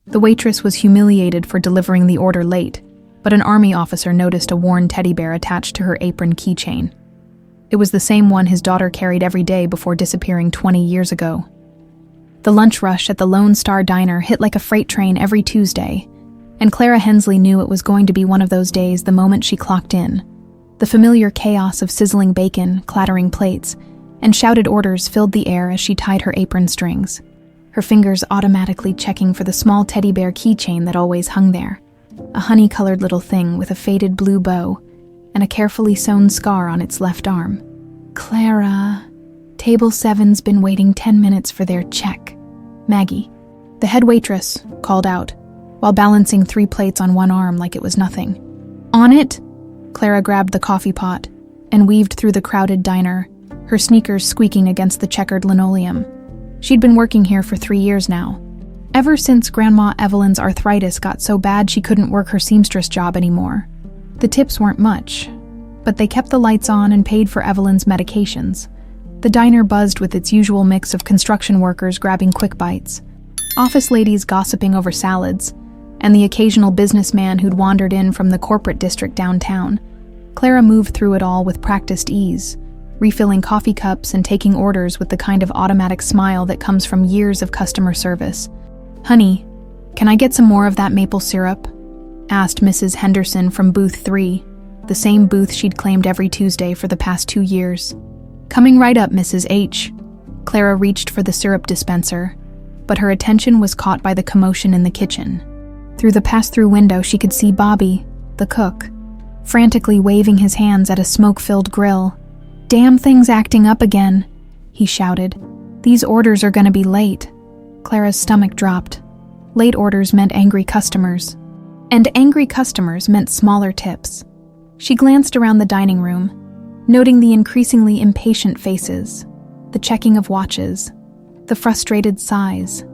The waitress was humiliated for delivering the order late, but an army officer noticed a worn teddy bear attached to her apron keychain. It was the same one his daughter carried every day before disappearing 20 years ago. The lunch rush at the Lone Star Diner hit like a freight train every Tuesday, and Clara Hensley knew it was going to be one of those days the moment she clocked in. The familiar chaos of sizzling bacon, clattering plates, and shouted orders filled the air as she tied her apron strings, her fingers automatically checking for the small teddy bear keychain that always hung there, a honey-colored little thing with a faded blue bow and a carefully sewn scar on its left arm. "Clara, table 7's been waiting 10 minutes for their check," Maggie, the head waitress, called out, while balancing 3 plates on one arm like it was nothing. "On it?" Clara grabbed the coffee pot and weaved through the crowded diner, her sneakers squeaking against the checkered linoleum. She'd been working here for 3 years now, ever since Grandma Evelyn's arthritis got so bad she couldn't work her seamstress job anymore. The tips weren't much, but they kept the lights on and paid for Evelyn's medications. The diner buzzed with its usual mix of construction workers grabbing quick bites, office ladies gossiping over salads, and the occasional businessman who'd wandered in from the corporate district downtown. Clara moved through it all with practiced ease, refilling coffee cups and taking orders with the kind of automatic smile that comes from years of customer service. "Honey, can I get some more of that maple syrup?" asked Mrs. Henderson from booth 3, the same booth she'd claimed every Tuesday for the past 2 years. "Coming right up, Mrs. H." Clara reached for the syrup dispenser, but her attention was caught by the commotion in the kitchen. Through the pass-through window, she could see Bobby, the cook, frantically waving his hands at a smoke-filled grill. "Damn thing's acting up again," he shouted. "These orders are gonna be late." Clara's stomach dropped. Late orders meant angry customers, and angry customers meant smaller tips. She glanced around the dining room, noting the increasingly impatient faces, the checking of watches, the frustrated sighs.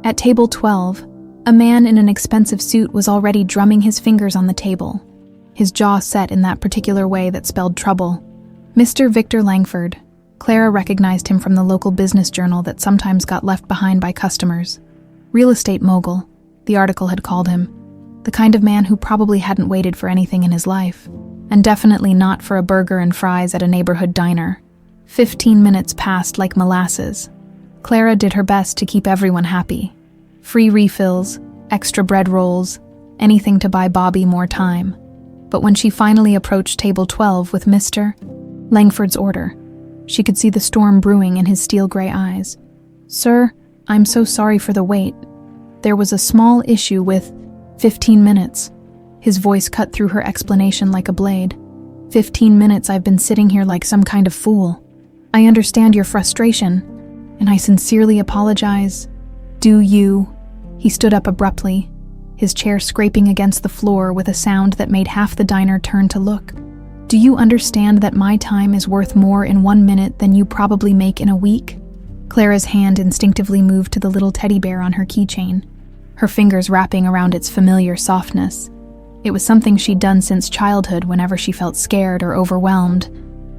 At table 12, a man in an expensive suit was already drumming his fingers on the table, his jaw set in that particular way that spelled trouble. Mr. Victor Langford. Clara recognized him from the local business journal that sometimes got left behind by customers. Real estate mogul, the article had called him. The kind of man who probably hadn't waited for anything in his life, and definitely not for a burger and fries at a neighborhood diner. 15 minutes passed like molasses. Clara did her best to keep everyone happy. Free refills, extra bread rolls, anything to buy Bobby more time. But when she finally approached table 12 with Mr. Langford's order, she could see the storm brewing in his steel-gray eyes. "Sir, I'm so sorry for the wait. There was a small issue with 15 minutes. His voice cut through her explanation like a blade. 15 minutes I've been sitting here like some kind of fool. I understand your frustration, and I sincerely apologize. Do you?" He stood up abruptly, his chair scraping against the floor with a sound that made half the diner turn to look. "Do you understand that my time is worth more in 1 minute than you probably make in a week?" Clara's hand instinctively moved to the little teddy bear on her keychain, her fingers wrapping around its familiar softness. It was something she'd done since childhood whenever she felt scared or overwhelmed,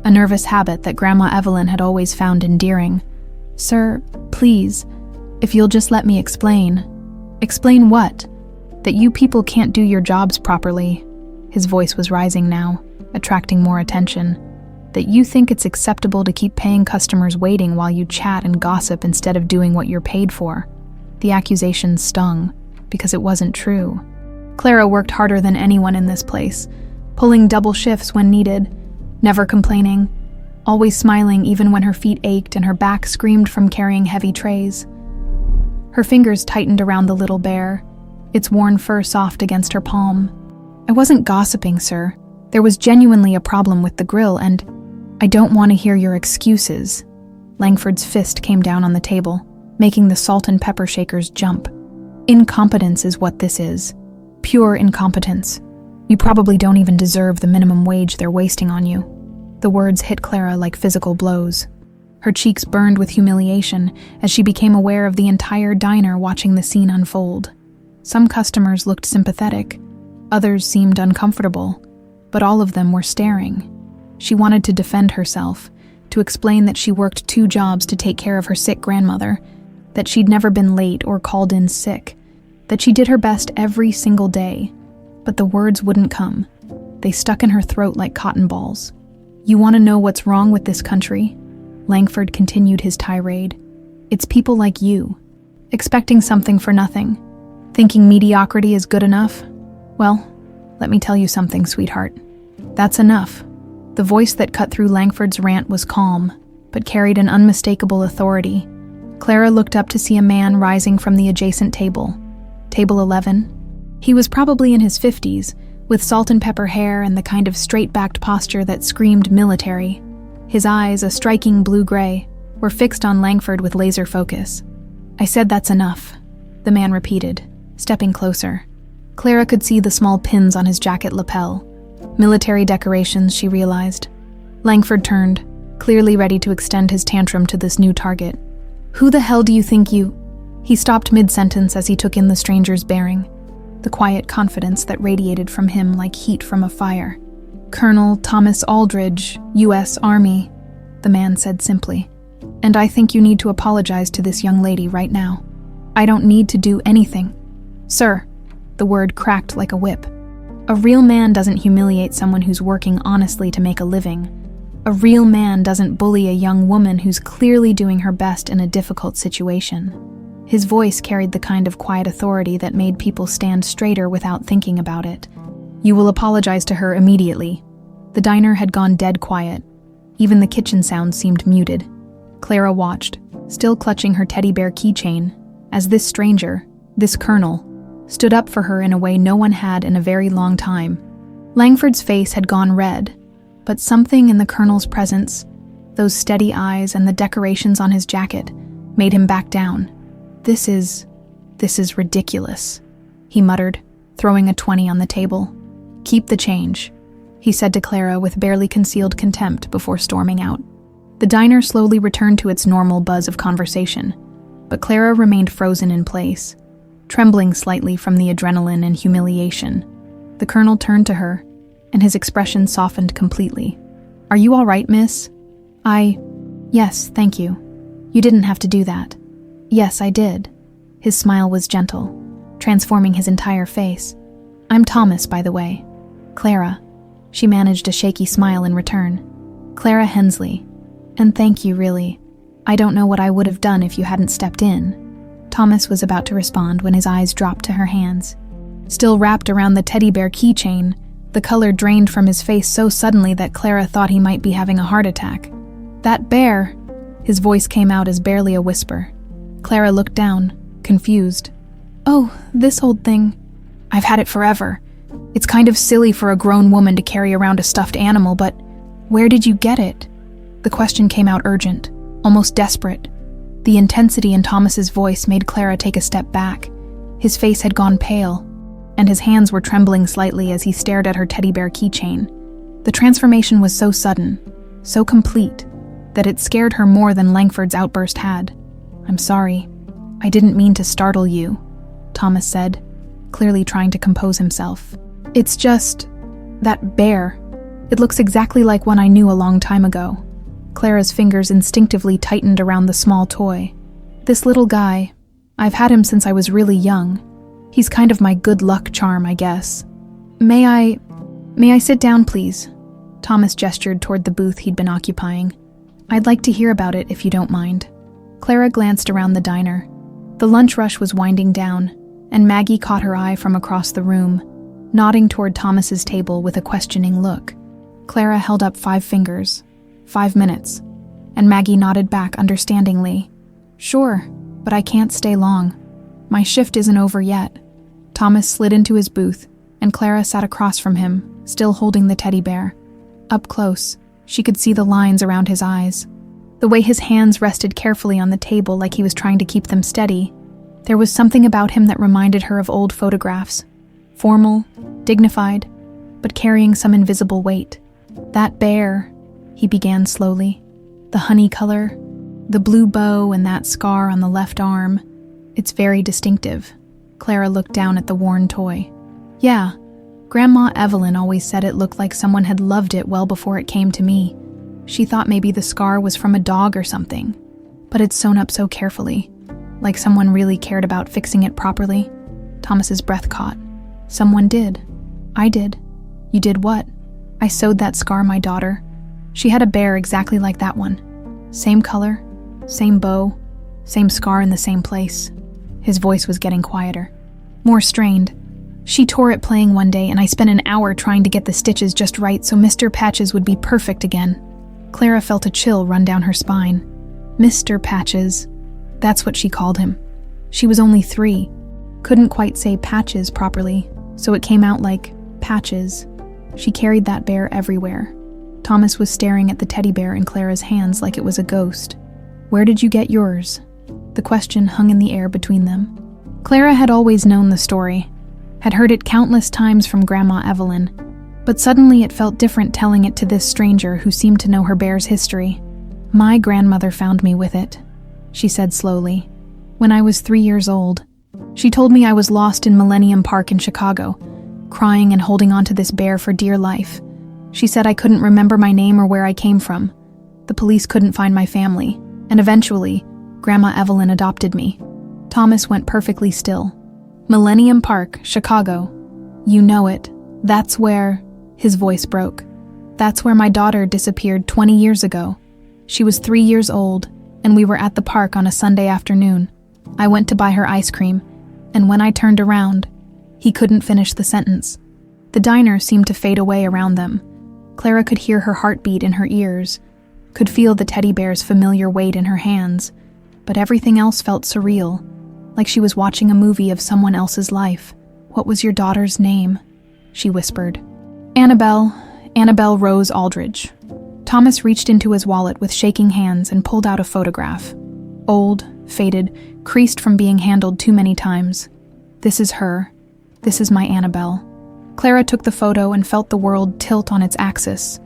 a nervous habit that Grandma Evelyn had always found endearing. "Sir, please, if you'll just let me explain." "Explain what? That you people can't do your jobs properly." His voice was rising now, attracting more attention. "That you think it's acceptable to keep paying customers waiting while you chat and gossip instead of doing what you're paid for." The accusation stung, because it wasn't true. Clara worked harder than anyone in this place, pulling double shifts when needed, never complaining, always smiling even when her feet ached and her back screamed from carrying heavy trays. Her fingers tightened around the little bear, its worn fur soft against her palm. "I wasn't gossiping, sir. There was genuinely a problem with the grill, and I don't want to hear your excuses." Langford's fist came down on the table, making the salt and pepper shakers jump. "Incompetence is what this is. Pure incompetence. You probably don't even deserve the minimum wage they're wasting on you." The words hit Clara like physical blows. Her cheeks burned with humiliation as she became aware of the entire diner watching the scene unfold. Some customers looked sympathetic, others seemed uncomfortable, but all of them were staring. She wanted to defend herself, to explain that she worked 2 jobs to take care of her sick grandmother, that she'd never been late or called in sick, that she did her best every single day, but the words wouldn't come. They stuck in her throat like cotton balls. "You want to know what's wrong with this country?" Langford continued his tirade. "It's people like you, expecting something for nothing, thinking mediocrity is good enough. Well, let me tell you something, sweetheart. That's enough." The voice that cut through Langford's rant was calm, but carried an unmistakable authority. Clara looked up to see a man rising from the adjacent table. Table 11. He was probably in his 50s, with salt and pepper hair and the kind of straight-backed posture that screamed military. His eyes, a striking blue-gray, were fixed on Langford with laser focus. "I said that's enough," the man repeated, stepping closer. Clara could see the small pins on his jacket lapel. Military decorations, she realized. Langford turned, clearly ready to extend his tantrum to this new target. "Who the hell do you think you—" He stopped mid-sentence as he took in the stranger's bearing, the quiet confidence that radiated from him like heat from a fire. "Colonel Thomas Aldridge, U.S. Army," the man said simply. "And I think you need to apologize to this young lady right now." "I don't need to do anything." "Sir," the word cracked like a whip. "A real man doesn't humiliate someone who's working honestly to make a living. A real man doesn't bully a young woman who's clearly doing her best in a difficult situation." His voice carried the kind of quiet authority that made people stand straighter without thinking about it. "You will apologize to her immediately." The diner had gone dead quiet. Even the kitchen sounds seemed muted. Clara watched, still clutching her teddy bear keychain, as this stranger, this colonel, stood up for her in a way no one had in a very long time. Langford's face had gone red, but something in the colonel's presence, those steady eyes and the decorations on his jacket, made him back down. This is ridiculous," he muttered, throwing a 20 on the table. "Keep the change," he said to Clara with barely concealed contempt before storming out. The diner slowly returned to its normal buzz of conversation, but Clara remained frozen in place, trembling slightly from the adrenaline and humiliation. The colonel turned to her, and his expression softened completely. "Are you all right, miss?" Yes, thank you. You didn't have to do that." "Yes, I did." His smile was gentle, transforming his entire face. "I'm Thomas, by the way." "Clara." She managed a shaky smile in return. "Clara Hensley. And thank you, really. I don't know what I would have done if you hadn't stepped in." Thomas was about to respond when his eyes dropped to her hands. Still wrapped around the teddy bear keychain, the color drained from his face so suddenly that Clara thought he might be having a heart attack. "That bear," his voice came out as barely a whisper. Clara looked down, confused. "Oh, this old thing. I've had it forever. It's kind of silly for a grown woman to carry around a stuffed animal, but where did you get it?" The question came out urgent, almost desperate. The intensity in Thomas's voice made Clara take a step back. His face had gone pale, and his hands were trembling slightly as he stared at her teddy bear keychain. The transformation was so sudden, so complete, that it scared her more than Langford's outburst had. "I'm sorry. I didn't mean to startle you," Thomas said, clearly trying to compose himself. "It's just that bear. It looks exactly like one I knew a long time ago." Clara's fingers instinctively tightened around the small toy. "This little guy, I've had him since I was really young. He's kind of my good luck charm, I guess. May I sit down, please?" Thomas gestured toward the booth he'd been occupying. "I'd like to hear about it if you don't mind." Clara glanced around the diner. The lunch rush was winding down, and Maggie caught her eye from across the room, nodding toward Thomas's table with a questioning look. Clara held up 5 fingers. 5 minutes. And Maggie nodded back understandingly. "Sure, but I can't stay long. My shift isn't over yet." Thomas slid into his booth, and Clara sat across from him, still holding the teddy bear. Up close, she could see the lines around his eyes. The way his hands rested carefully on the table like he was trying to keep them steady. There was something about him that reminded her of old photographs. Formal, dignified, but carrying some invisible weight. "That bear," he began slowly. "The honey color, the blue bow and that scar on the left arm. It's very distinctive." Clara looked down at the worn toy. "Yeah, Grandma Evelyn always said it looked like someone had loved it well before it came to me. She thought maybe the scar was from a dog or something, but it's sewn up so carefully, like someone really cared about fixing it properly." Thomas's breath caught. Someone did. I did. You did what? I sewed that scar my daughter. She had a bear exactly like that one. Same color, same bow, same scar in the same place. His voice was getting quieter, more strained. She tore it playing one day, and I spent an hour trying to get the stitches just right so Mr. Patches would be perfect again. Clara felt a chill run down her spine. Mr. Patches. That's what she called him. She was only 3. Couldn't quite say Patches properly, so it came out like Patches. She carried that bear everywhere. Thomas was staring at the teddy bear in Clara's hands like it was a ghost. Where did you get yours? The question hung in the air between them. Clara had always known the story, had heard it countless times from Grandma Evelyn, but suddenly it felt different telling it to this stranger who seemed to know her bear's history. My grandmother found me with it, she said slowly, when I was 3 years old. She told me I was lost in Millennium Park in Chicago, crying and holding on to this bear for dear life. She said I couldn't remember my name or where I came from. The police couldn't find my family, and eventually, Grandma Evelyn adopted me. Thomas went perfectly still. Millennium Park, Chicago. You know it. That's where... His voice broke. That's where my daughter disappeared 20 years ago. She was 3 years old, and we were at the park on a Sunday afternoon. I went to buy her ice cream, and when I turned around, he couldn't finish the sentence. The diner seemed to fade away around them. Clara could hear her heartbeat in her ears, could feel the teddy bear's familiar weight in her hands, but everything else felt surreal, like she was watching a movie of someone else's life. What was your daughter's name? She whispered. Annabelle Rose Aldridge. Thomas reached into his wallet with shaking hands and pulled out a photograph. Old, faded, creased from being handled too many times. This is her. This is my Annabelle. Clara took the photo and felt the world tilt on its axis.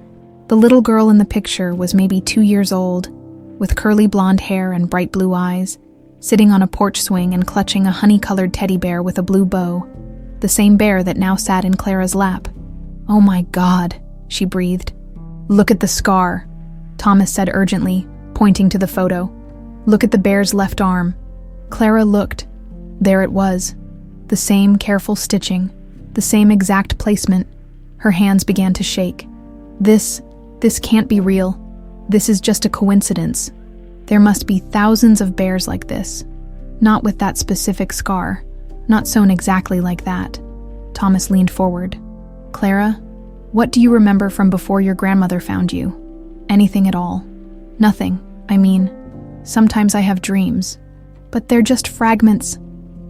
The little girl in the picture was maybe 2 years old, with curly blonde hair and bright blue eyes, sitting on a porch swing and clutching a honey-colored teddy bear with a blue bow, the same bear that now sat in Clara's lap. Oh my God, she breathed. Look at the scar, Thomas said urgently, pointing to the photo. Look at the bear's left arm. Clara looked. There it was. The same careful stitching, the same exact placement. Her hands began to shake. This can't be real. This is just a coincidence. There must be thousands of bears like this. Not with that specific scar. Not sewn exactly like that. Thomas leaned forward. Clara, what do you remember from before your grandmother found you? Anything at all? Nothing. I mean, sometimes I have dreams. But they're just fragments.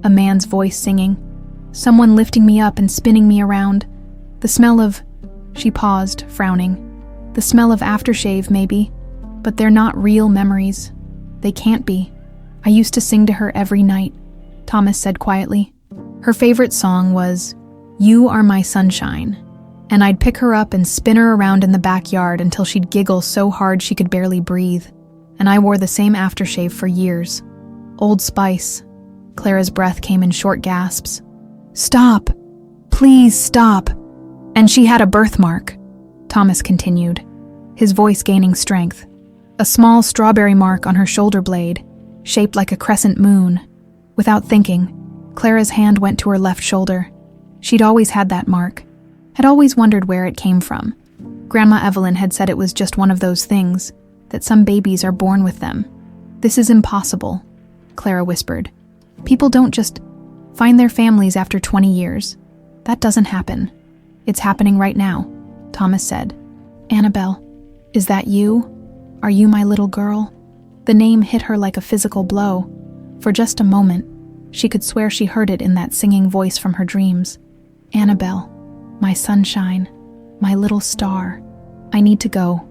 A man's voice singing. Someone lifting me up and spinning me around. The smell of... She paused, frowning. The smell of aftershave, maybe. But they're not real memories. They can't be. I used to sing to her every night, Thomas said quietly. Her favorite song was You Are My Sunshine, and I'd pick her up and spin her around in the backyard until she'd giggle so hard she could barely breathe, and I wore the same aftershave for years. Old Spice. Clara's breath came in short gasps. Stop! Please stop! And she had a birthmark, Thomas continued, his voice gaining strength. A small strawberry mark on her shoulder blade, shaped like a crescent moon. Without thinking, Clara's hand went to her left shoulder. She'd always had that mark, had always wondered where it came from. Grandma Evelyn had said it was just one of those things, that some babies are born with them. This is impossible, Clara whispered. People don't just find their families after 20 years. That doesn't happen. It's happening right now, Thomas said. Annabelle, is that you? Are you my little girl? The name hit her like a physical blow. For just a moment, she could swear she heard it in that singing voice from her dreams. Annabelle, my sunshine, my little star. I need to go,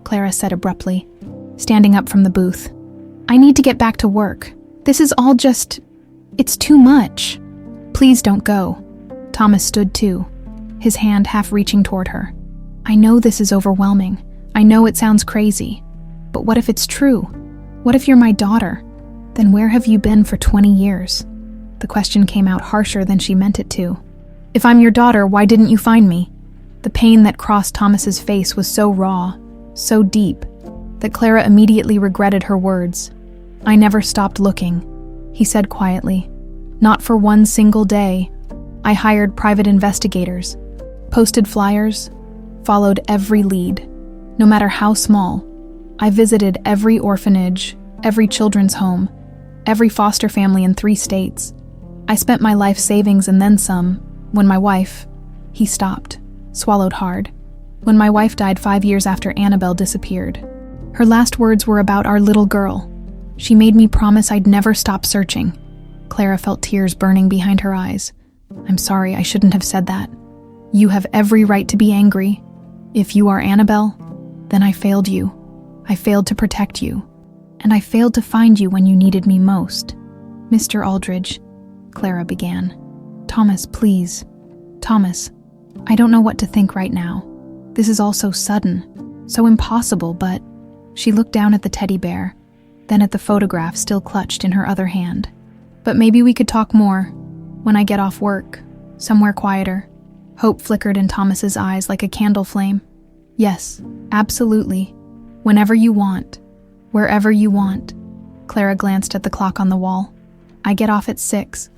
Clara said abruptly, standing up from the booth. I need to get back to work. This is all just... It's too much. Please don't go. Thomas stood too, his hand half reaching toward her. I know this is overwhelming. I know it sounds crazy. But what if it's true? What if you're my daughter? Then where have you been for 20 years? The question came out harsher than she meant it to. If I'm your daughter, why didn't you find me? The pain that crossed Thomas's face was so raw, so deep, that Clara immediately regretted her words. I never stopped looking, he said quietly. Not for one single day. I hired private investigators, posted flyers, followed every lead, no matter how small. I visited every orphanage, every children's home, every foster family in 3 states. I spent my life savings and then some when my wife, he stopped, swallowed hard. When my wife died 5 years after Annabelle disappeared. Her last words were about our little girl. She made me promise I'd never stop searching. Clara felt tears burning behind her eyes. I'm sorry, I shouldn't have said that. You have every right to be angry. If you are Annabelle, then I failed you. I failed to protect you. And I failed to find you when you needed me most. Mr. Aldridge, Clara began. Thomas, please. Thomas, I don't know what to think right now. This is all so sudden, so impossible, but... She looked down at the teddy bear, then at the photograph still clutched in her other hand. But maybe we could talk more when I get off work, somewhere quieter. Hope flickered in Thomas's eyes like a candle flame. Yes, absolutely. Whenever you want. Wherever you want. Clara glanced at the clock on the wall. I get off at 6.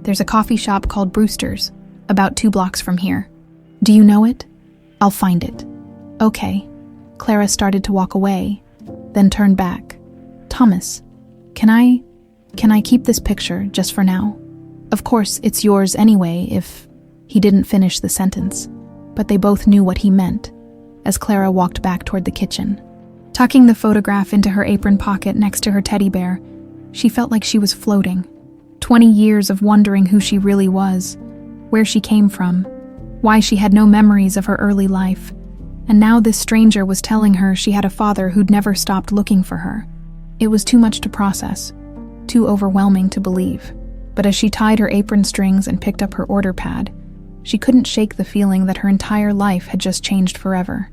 There's a coffee shop called Brewster's, about 2 blocks from here. Do you know it? I'll find it. Okay. Clara started to walk away, then turned back. Thomas, can I keep this picture just for now? Of course, it's yours anyway if... He didn't finish the sentence, but they both knew what he meant, as Clara walked back toward the kitchen. Tucking the photograph into her apron pocket next to her teddy bear, she felt like she was floating. 20 years of wondering who she really was, where she came from, why she had no memories of her early life, and now this stranger was telling her she had a father who'd never stopped looking for her. It was too much to process, too overwhelming to believe. But as she tied her apron strings and picked up her order pad, she couldn't shake the feeling that her entire life had just changed forever.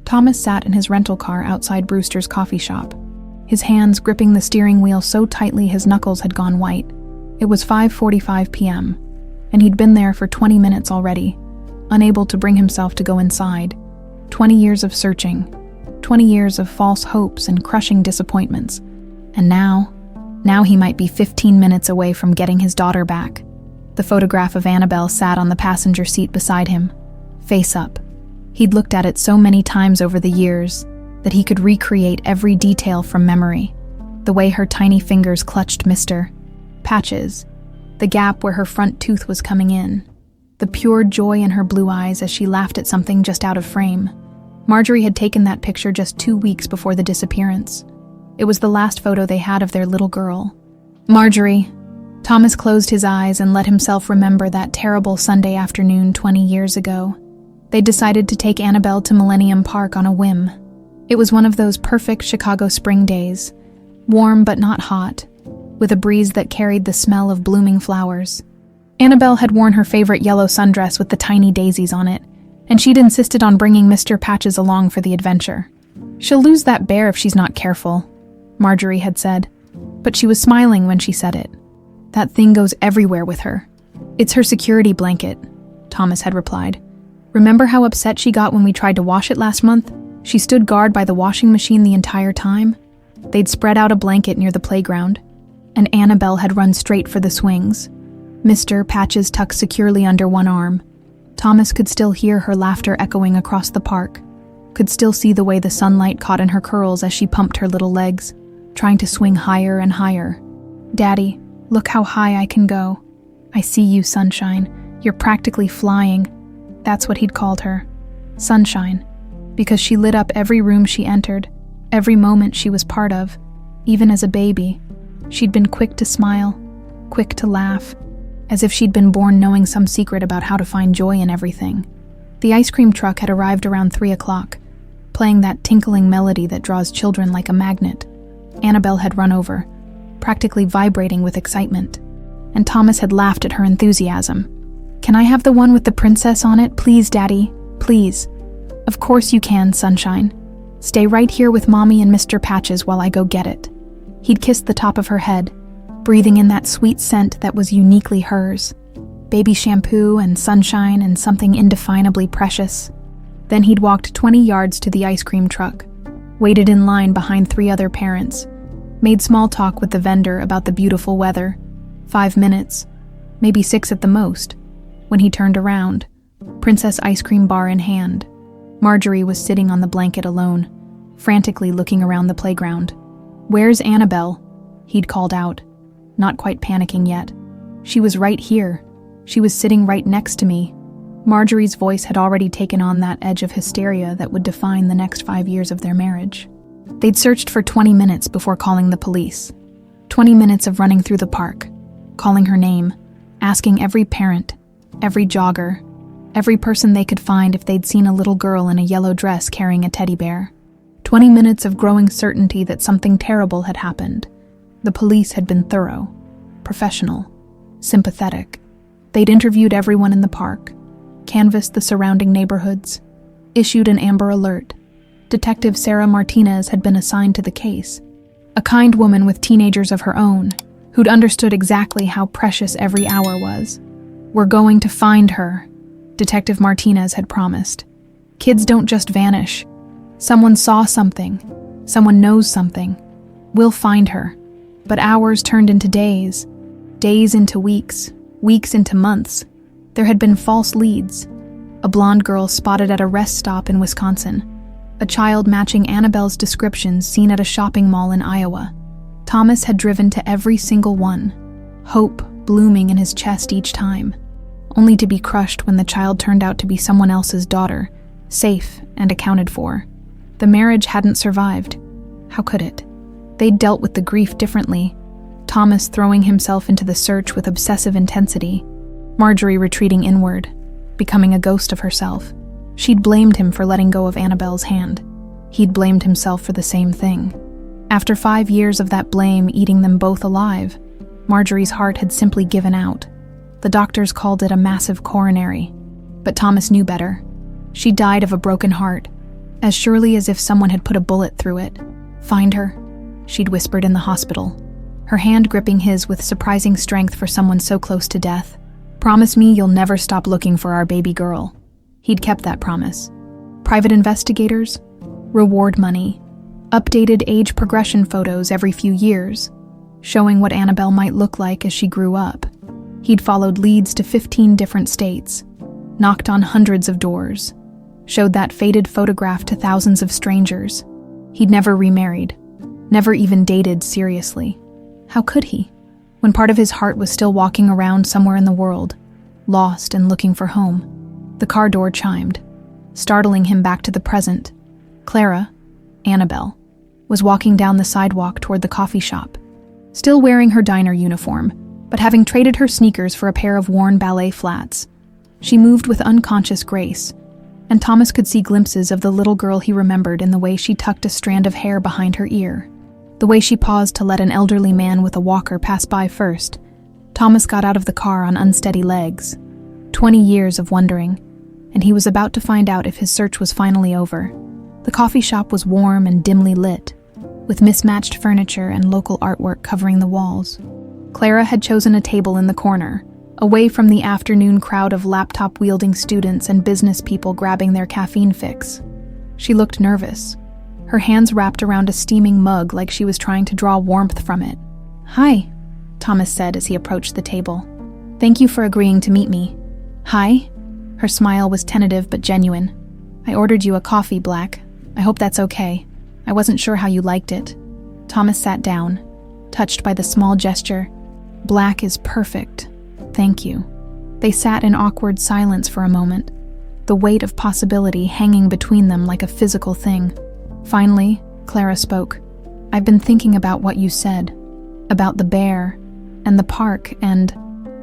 Thomas sat in his rental car outside Brewster's coffee shop, his hands gripping the steering wheel so tightly his knuckles had gone white. It was 5:45 p.m., and he'd been there for 20 minutes already, unable to bring himself to go inside. 20 years of searching, 20 years of false hopes and crushing disappointments. And now he might be 15 minutes away from getting his daughter back. The photograph of Annabelle sat on the passenger seat beside him, face up. He'd looked at it so many times over the years that he could recreate every detail from memory. The way her tiny fingers clutched Mr. Patches, the gap where her front tooth was coming in, the pure joy in her blue eyes as she laughed at something just out of frame. Marjorie had taken that picture just 2 weeks before the disappearance. It was the last photo they had of their little girl. Marjorie. Thomas closed his eyes and let himself remember that terrible Sunday afternoon 20 years ago. They decided to take Annabelle to Millennium Park on a whim. It was one of those perfect Chicago spring days, warm but not hot, with a breeze that carried the smell of blooming flowers. Annabelle had worn her favorite yellow sundress with the tiny daisies on it, and she'd insisted on bringing Mr. Patches along for the adventure. She'll lose that bear if she's not careful, Marjorie had said, but she was smiling when she said it. That thing goes everywhere with her. It's her security blanket, Thomas had replied. Remember how upset she got when we tried to wash it last month? She stood guard by the washing machine the entire time. They'd spread out a blanket near the playground, and Annabelle had run straight for the swings. Mr. Patches tucked securely under one arm. Thomas could still hear her laughter echoing across the park, could still see the way the sunlight caught in her curls as she pumped her little legs, trying to swing higher and higher. Daddy, look how high I can go. I see you, Sunshine. You're practically flying. That's what he'd called her. Sunshine. Because she lit up every room she entered, every moment she was part of. Even as a baby, she'd been quick to smile, quick to laugh, as if she'd been born knowing some secret about how to find joy in everything. The ice cream truck had arrived around 3 o'clock, playing that tinkling melody that draws children like a magnet. Annabelle had run over, practically vibrating with excitement, and Thomas had laughed at her enthusiasm. Can I have the one with the princess on it, please, Daddy? Please. Of course you can, Sunshine. Stay right here with Mommy and Mr. Patches while I go get it. He'd kissed the top of her head, breathing in that sweet scent that was uniquely hers. Baby shampoo and sunshine and something indefinably precious. Then he'd walked 20 yards to the ice cream truck, waited in line behind 3 other parents, made small talk with the vendor about the beautiful weather. 5 minutes, maybe 6 at the most, when he turned around, Princess ice cream bar in hand. Marjorie was sitting on the blanket alone, frantically looking around the playground. "Where's Annabelle?" he'd called out, not quite panicking yet. "She was right here. She was sitting right next to me." Marjorie's voice had already taken on that edge of hysteria that would define the next 5 years of their marriage. They'd searched for 20 minutes before calling the police. 20 minutes of running through the park, calling her name, asking every parent, every jogger, every person they could find if they'd seen a little girl in a yellow dress carrying a teddy bear. 20 minutes of growing certainty that something terrible had happened. The police had been thorough, professional, sympathetic. They'd interviewed everyone in the park, canvassed the surrounding neighborhoods, issued an Amber Alert. Detective Sarah Martinez had been assigned to the case, a kind woman with teenagers of her own, who'd understood exactly how precious every hour was. "We're going to find her," Detective Martinez had promised. "Kids don't just vanish. Someone saw something. Someone knows something. We'll find her." But hours turned into days, days into weeks, weeks into months. There had been false leads. A blonde girl spotted at a rest stop in Wisconsin. A child matching Annabelle's descriptions seen at a shopping mall in Iowa. Thomas had driven to every single one, hope blooming in his chest each time, only to be crushed when the child turned out to be someone else's daughter, safe and accounted for. The marriage hadn't survived. How could it? They'd dealt with the grief differently, Thomas throwing himself into the search with obsessive intensity, Marjorie retreating inward, becoming a ghost of herself. She'd blamed him for letting go of Annabelle's hand. He'd blamed himself for the same thing. After 5 years of that blame eating them both alive, Marjorie's heart had simply given out. The doctors called it a massive coronary, but Thomas knew better. She died of a broken heart, as surely as if someone had put a bullet through it. "Find her," she'd whispered in the hospital, her hand gripping his with surprising strength for someone so close to death. "Promise me you'll never stop looking for our baby girl." He'd kept that promise. Private investigators, reward money, updated age progression photos every few years, showing what Annabelle might look like as she grew up. He'd followed leads to 15 different states, knocked on hundreds of doors, showed that faded photograph to thousands of strangers. He'd never remarried, never even dated seriously. How could he, when part of his heart was still walking around somewhere in the world, lost and looking for home? The car door chimed, startling him back to the present. Clara, Annabelle, was walking down the sidewalk toward the coffee shop, still wearing her diner uniform, but having traded her sneakers for a pair of worn ballet flats. She moved with unconscious grace, and Thomas could see glimpses of the little girl he remembered in the way she tucked a strand of hair behind her ear, the way she paused to let an elderly man with a walker pass by first. Thomas got out of the car on unsteady legs. 20 years of wondering, and he was about to find out if his search was finally over. The coffee shop was warm and dimly lit, with mismatched furniture and local artwork covering the walls. Clara had chosen a table in the corner, away from the afternoon crowd of laptop-wielding students and business people grabbing their caffeine fix. She looked nervous, her hands wrapped around a steaming mug like she was trying to draw warmth from it. "Hi," Thomas said as he approached the table. "Thank you for agreeing to meet me." "Hi?" Her smile was tentative but genuine. "I ordered you a coffee, Black. I hope that's okay. I wasn't sure how you liked it." Thomas sat down, touched by the small gesture. "Black is perfect. Thank you." They sat in awkward silence for a moment, the weight of possibility hanging between them like a physical thing. Finally, Clara spoke. "I've been thinking about what you said, about the bear, and the park, and..."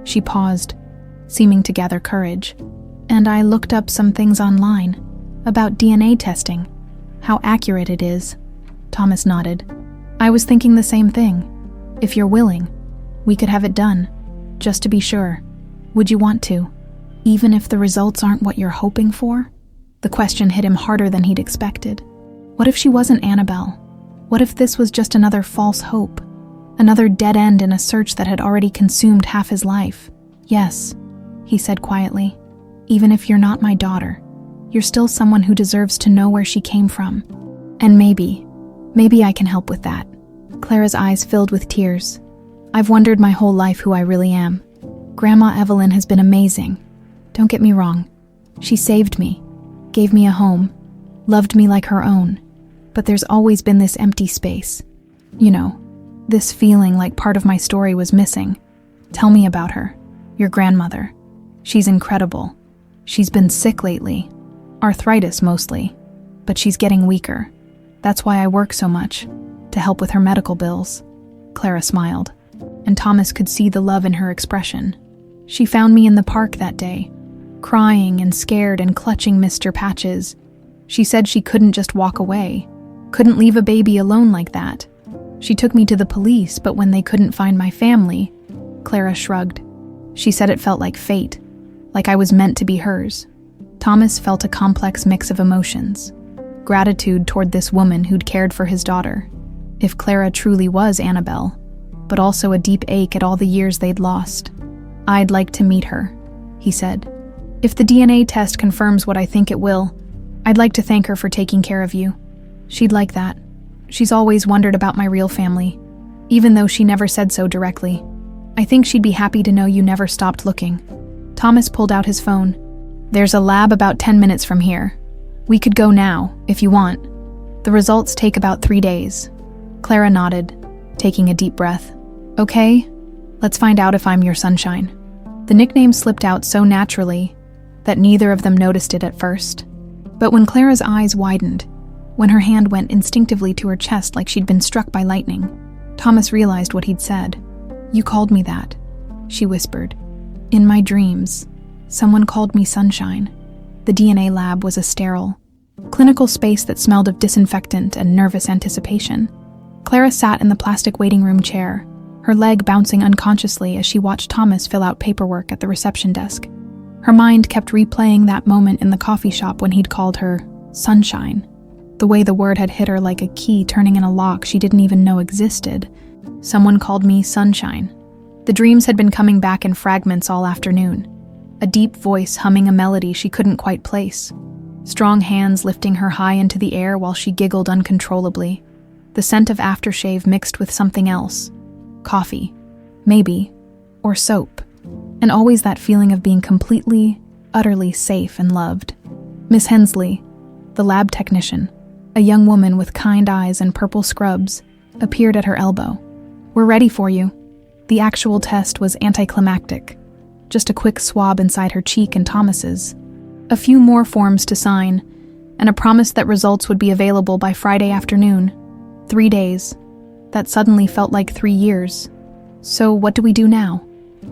She paused, seeming to gather courage. "And I looked up some things online, about DNA testing, how accurate it is." Thomas nodded. "I was thinking the same thing. If you're willing, we could have it done, just to be sure. Would you want to? Even if the results aren't what you're hoping for?" The question hit him harder than he'd expected. What if she wasn't Annabelle? What if this was just another false hope? Another dead end in a search that had already consumed half his life? "Yes," he said quietly. "Even if you're not my daughter, you're still someone who deserves to know where she came from. And maybe I can help with that." Clara's eyes filled with tears. "I've wondered my whole life who I really am. Grandma Evelyn has been amazing. Don't get me wrong. She saved me, gave me a home, loved me like her own. But there's always been this empty space. You know, this feeling like part of my story was missing. Tell me about her, your grandmother. She's incredible. She's been sick lately. Arthritis mostly. But she's getting weaker. That's why I work so much, to help with her medical bills. Clara smiled, and Thomas could see the love in her expression. She found me in the park that day, crying and scared and clutching Mr. Patches. She said she couldn't just walk away, couldn't leave a baby alone like that. She took me to the police, but when they couldn't find my family, Clara shrugged. She said it felt like fate, like I was meant to be hers. Thomas felt a complex mix of emotions. Gratitude toward this woman who'd cared for his daughter, if Clara truly was Annabelle, but also a deep ache at all the years they'd lost. I'd like to meet her, he said. If the DNA test confirms what I think it will, I'd like to thank her for taking care of you. She'd like that. She's always wondered about my real family, even though she never said so directly. I think she'd be happy to know you never stopped looking. Thomas pulled out his phone. There's a lab about 10 minutes from here. We could go now, if you want. The results take about 3 days. Clara nodded, taking a deep breath. Okay, let's find out if I'm your sunshine. The nickname slipped out so naturally that neither of them noticed it at first. But when Clara's eyes widened, when her hand went instinctively to her chest like she'd been struck by lightning, Thomas realized what he'd said. You called me that, she whispered. In my dreams, someone called me Sunshine. The DNA lab was a sterile, clinical space that smelled of disinfectant and nervous anticipation. Clara sat in the plastic waiting room chair, her leg bouncing unconsciously as she watched Thomas fill out paperwork at the reception desk. Her mind kept replaying that moment in the coffee shop when he'd called her Sunshine. The way the word had hit her like a key turning in a lock she didn't even know existed. Someone called me Sunshine. The dreams had been coming back in fragments all afternoon. A deep voice humming a melody she couldn't quite place. Strong hands lifting her high into the air while she giggled uncontrollably. The scent of aftershave mixed with something else. Coffee. Maybe. Or soap. And always that feeling of being completely, utterly safe and loved. Miss Hensley, the lab technician, a young woman with kind eyes and purple scrubs, appeared at her elbow. We're ready for you. The actual test was anticlimactic. Just a quick swab inside her cheek and Thomas's. A few more forms to sign, and a promise that results would be available by Friday afternoon. 3 days. That suddenly felt like 3 years. So what do we do now?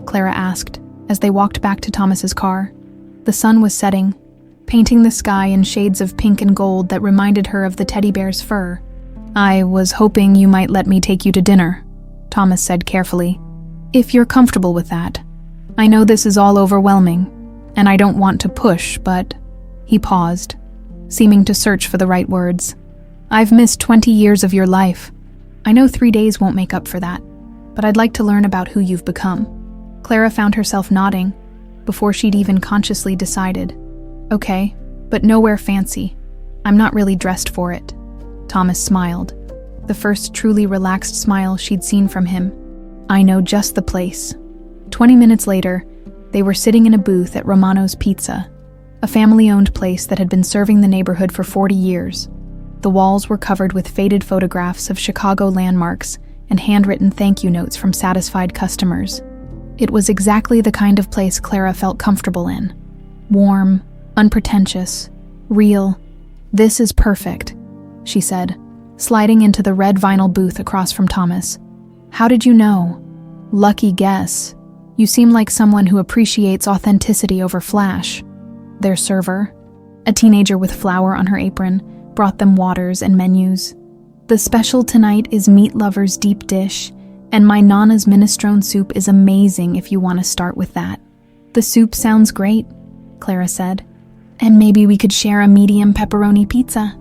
Clara asked, as they walked back to Thomas's car. The sun was setting, painting the sky in shades of pink and gold that reminded her of the teddy bear's fur. I was hoping you might let me take you to dinner, Thomas said carefully. If you're comfortable with that. I know this is all overwhelming, and I don't want to push, but... He paused, seeming to search for the right words. I've missed 20 years of your life. I know 3 days won't make up for that, but I'd like to learn about who you've become. Clara found herself nodding, before she'd even consciously decided. Okay, but nowhere fancy. I'm not really dressed for it. Thomas smiled, the first truly relaxed smile she'd seen from him. I know just the place. 20 minutes later, they were sitting in a booth at Romano's Pizza, a family-owned place that had been serving the neighborhood for 40 years. The walls were covered with faded photographs of Chicago landmarks and handwritten thank you notes from satisfied customers. It was exactly the kind of place Clara felt comfortable in. Warm, unpretentious, real. This is perfect, she said, sliding into the red vinyl booth across from Thomas. How did you know? Lucky guess. You seem like someone who appreciates authenticity over flash. Their server, a teenager with flour on her apron, brought them waters and menus. The special tonight is Meat Lover's deep dish, and my Nana's minestrone soup is amazing if you want to start with that. The soup sounds great, Clara said. And maybe we could share a medium pepperoni pizza.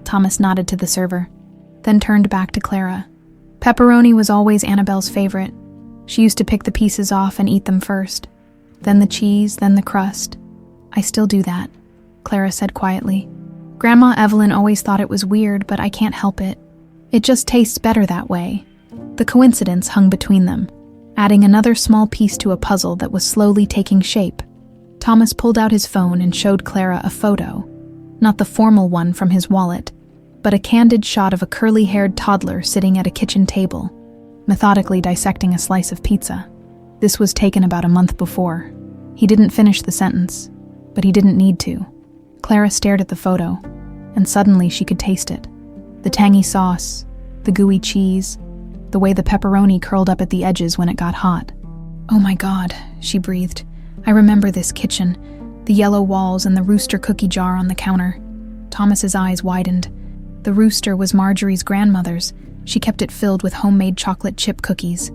Thomas nodded to the server, then turned back to Clara. Pepperoni was always Annabelle's favorite. She used to pick the pieces off and eat them first. Then the cheese, then the crust. I still do that, Clara said quietly. Grandma Evelyn always thought it was weird, but I can't help it. It just tastes better that way. The coincidence hung between them. adding another small piece to a puzzle that was slowly taking shape. Thomas pulled out his phone and showed Clara a photo, not the formal one from his wallet, but a candid shot of a curly-haired toddler sitting at a kitchen table, methodically dissecting a slice of pizza. This was taken about a month before. He didn't finish the sentence, but he didn't need to. Clara stared at the photo, and suddenly she could taste it. The tangy sauce, the gooey cheese, the way the pepperoni curled up at the edges when it got hot. "Oh my God," she breathed. "I remember this kitchen, the yellow walls and the rooster cookie jar on the counter." Thomas's eyes widened. The rooster was Marjorie's grandmother's. She kept it filled with homemade chocolate chip cookies.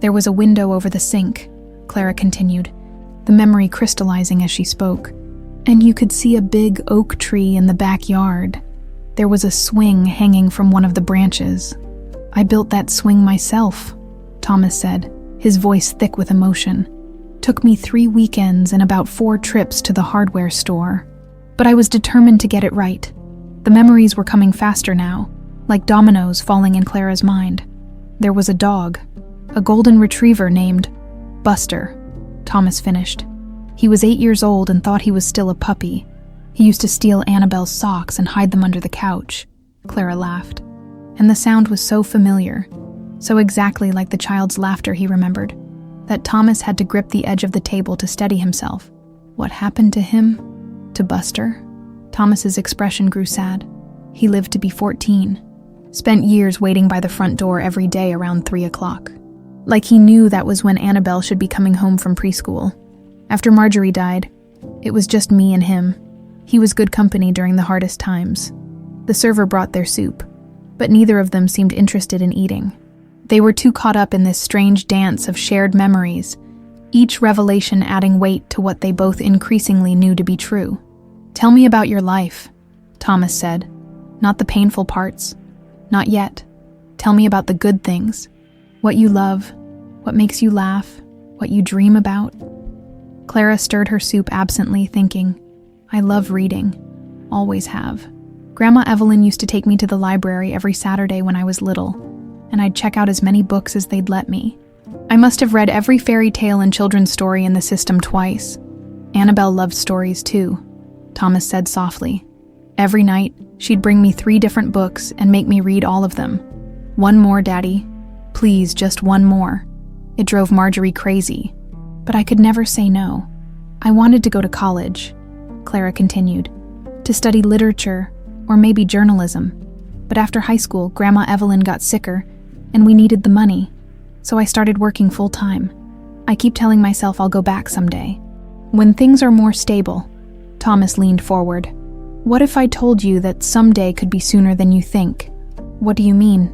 "There was a window over the sink," Clara continued, the memory crystallizing as she spoke. "And you could see a big oak tree in the backyard. There was a swing hanging from one of the branches. I built that swing myself," Thomas said, his voice thick with emotion. "Took me 3 weekends and about 4 trips to the hardware store. But I was determined to get it right." The memories were coming faster now, like dominoes falling in Clara's mind. "There was a dog, a golden retriever named Buster," Thomas finished. "He was 8 years old and thought he was still a puppy. He used to steal Annabelle's socks and hide them under the couch." Clara laughed. And the sound was so familiar, so exactly like the child's laughter he remembered, that Thomas had to grip the edge of the table to steady himself. What happened to him? To Buster? Thomas's expression grew sad. He lived to be 14. Spent years waiting by the front door every day around 3 o'clock. Like he knew that was when Annabelle should be coming home from preschool. After Marjorie died, it was just me and him. He was good company during the hardest times. The server brought their soup, but neither of them seemed interested in eating. They were too caught up in this strange dance of shared memories, each revelation adding weight to what they both increasingly knew to be true. "Tell me about your life," Thomas said. "Not the painful parts. Not yet. Tell me about the good things. What you love, what makes you laugh, what you dream about." Clara stirred her soup absently, thinking, "I love reading. Always have. Grandma Evelyn used to take me to the library every Saturday when I was little, and I'd check out as many books as they'd let me. I must have read every fairy tale and children's story in the system twice. Annabelle loved stories too," Thomas said softly. "Every night, she'd bring me 3 different books and make me read all of them. 'One more, Daddy. Please, just one more.' It drove Marjorie crazy, but I could never say no. I wanted to go to college," Clara continued, "to study literature or maybe journalism. But after high school, Grandma Evelyn got sicker, and we needed the money, so I started working full-time. I keep telling myself I'll go back someday. When things are more stable." Thomas leaned forward. "What if I told you that someday could be sooner than you think?" "What do you mean?"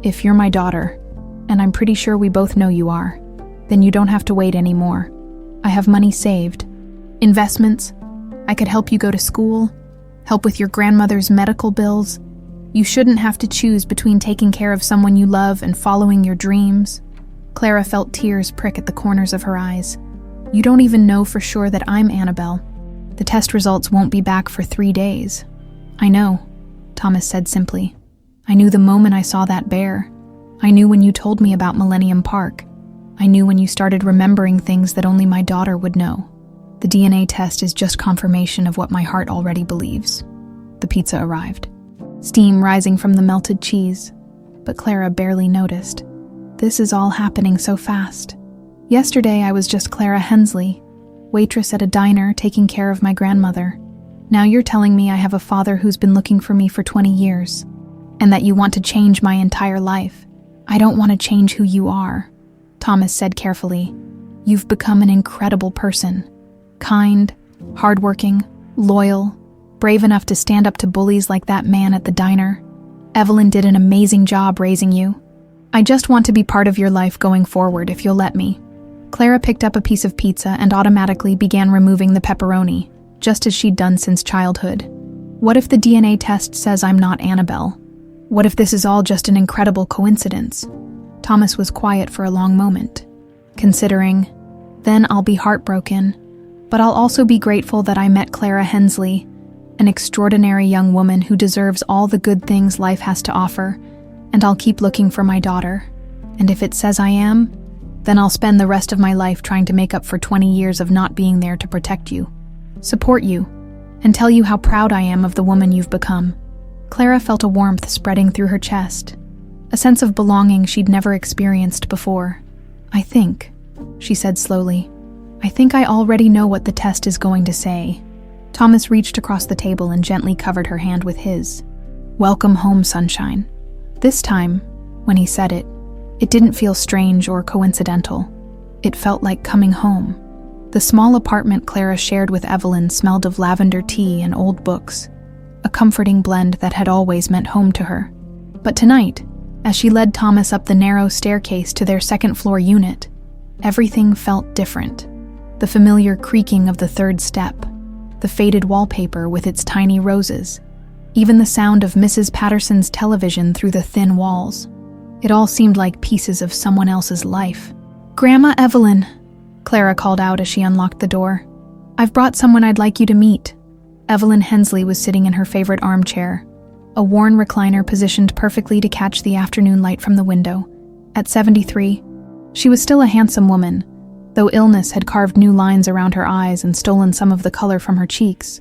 "If you're my daughter, and I'm pretty sure we both know you are, then you don't have to wait anymore. I have money saved. Investments. I could help you go to school, help with your grandmother's medical bills. You shouldn't have to choose between taking care of someone you love and following your dreams." Clara felt tears prick at the corners of her eyes. "You don't even know for sure that I'm Annabelle. The test results won't be back for 3 days." "I know," Thomas said simply. "I knew the moment I saw that bear. I knew when you told me about Millennium Park. I knew when you started remembering things that only my daughter would know. The DNA test is just confirmation of what my heart already believes." The pizza arrived, steam rising from the melted cheese, but Clara barely noticed. This is all happening so fast. Yesterday I was just Clara Hensley, waitress at a diner taking care of my grandmother. Now you're telling me I have a father who's been looking for me for 20 years, and that you want to change my entire life. "I don't want to change who you are," Thomas said carefully. "You've become an incredible person. Kind, hardworking, loyal, brave enough to stand up to bullies like that man at the diner. Evelyn did an amazing job raising you. I just want to be part of your life going forward if you'll let me." Clara picked up a piece of pizza and automatically began removing the pepperoni, just as she'd done since childhood. What if the DNA test says I'm not Annabelle? What if this is all just an incredible coincidence? Thomas was quiet for a long moment, considering, "Then I'll be heartbroken, but I'll also be grateful that I met Clara Hensley, an extraordinary young woman who deserves all the good things life has to offer, and I'll keep looking for my daughter. And if it says I am, Then I'll spend the rest of my life trying to make up for 20 years of not being there to protect you, support you, and tell you how proud I am of the woman you've become." Clara felt a warmth spreading through her chest, a sense of belonging she'd never experienced before. "I think," she said slowly, "I think I already know what the test is going to say." Thomas reached across the table and gently covered her hand with his. "Welcome home, sunshine." This time, when he said it, it didn't feel strange or coincidental. It felt like coming home. The small apartment Clara shared with Evelyn smelled of lavender tea and old books, a comforting blend that had always meant home to her. But tonight, as she led Thomas up the narrow staircase to their second-floor unit, everything felt different. The familiar creaking of the third step, the faded wallpaper with its tiny roses, even the sound of Mrs. Patterson's television through the thin walls. It all seemed like pieces of someone else's life. "Grandma Evelyn," Clara called out as she unlocked the door. "I've brought someone I'd like you to meet." Evelyn Hensley was sitting in her favorite armchair, a worn recliner positioned perfectly to catch the afternoon light from the window. At 73, she was still a handsome woman, though illness had carved new lines around her eyes and stolen some of the color from her cheeks.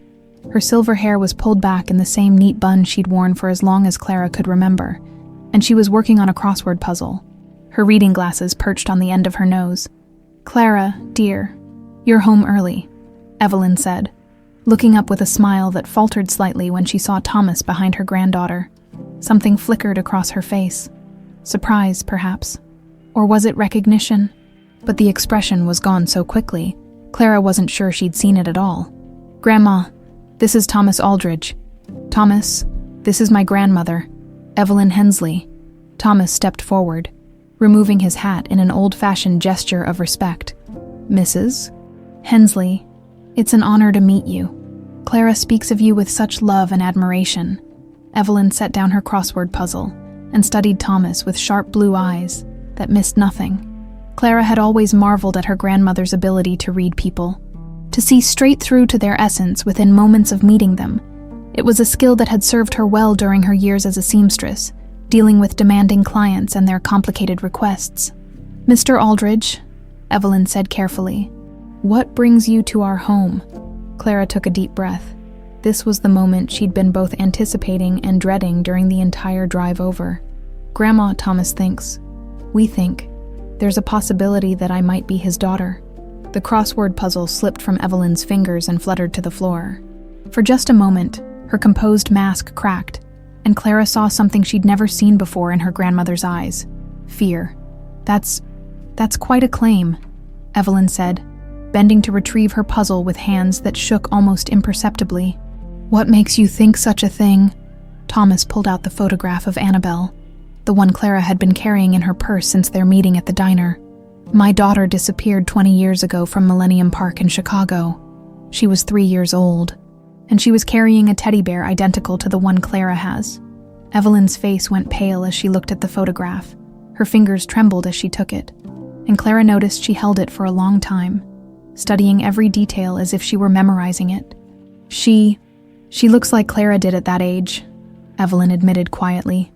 Her silver hair was pulled back in the same neat bun she'd worn for as long as Clara could remember, and she was working on a crossword puzzle, her reading glasses perched on the end of her nose. "Clara, dear, you're home early," Evelyn said, looking up with a smile that faltered slightly when she saw Thomas behind her granddaughter. Something flickered across her face. Surprise, perhaps. Or was it recognition? But the expression was gone so quickly, Clara wasn't sure she'd seen it at all. "Grandma, this is Thomas Aldridge. Thomas, this is my grandmother, Evelyn Hensley." Thomas stepped forward, removing his hat in an old-fashioned gesture of respect. "Mrs. Hensley, it's an honor to meet you. Clara speaks of you with such love and admiration." Evelyn set down her crossword puzzle and studied Thomas with sharp blue eyes that missed nothing. Clara had always marveled at her grandmother's ability to read people, to see straight through to their essence within moments of meeting them. It was a skill that had served her well during her years as a seamstress, dealing with demanding clients and their complicated requests. "Mr. Aldridge," Evelyn said carefully, "what brings you to our home?" Clara took a deep breath. This was the moment she'd been both anticipating and dreading during the entire drive over. "Grandma," Thomas thinks, "we think, there's a possibility that I might be his daughter." The crossword puzzle slipped from Evelyn's fingers and fluttered to the floor. For just a moment, her composed mask cracked, and Clara saw something she'd never seen before in her grandmother's eyes. Fear. That's quite a claim," Evelyn said, bending to retrieve her puzzle with hands that shook almost imperceptibly. "What makes you think such a thing?" Thomas pulled out the photograph of Annabelle, the one Clara had been carrying in her purse since their meeting at the diner. "My daughter disappeared 20 years ago from Millennium Park in Chicago. She was 3 years old, and she was carrying a teddy bear identical to the one Clara has." Evelyn's face went pale as she looked at the photograph. Her fingers trembled as she took it, and Clara noticed she held it for a long time, studying every detail as if she were memorizing it. She looks like Clara did at that age," Evelyn admitted quietly.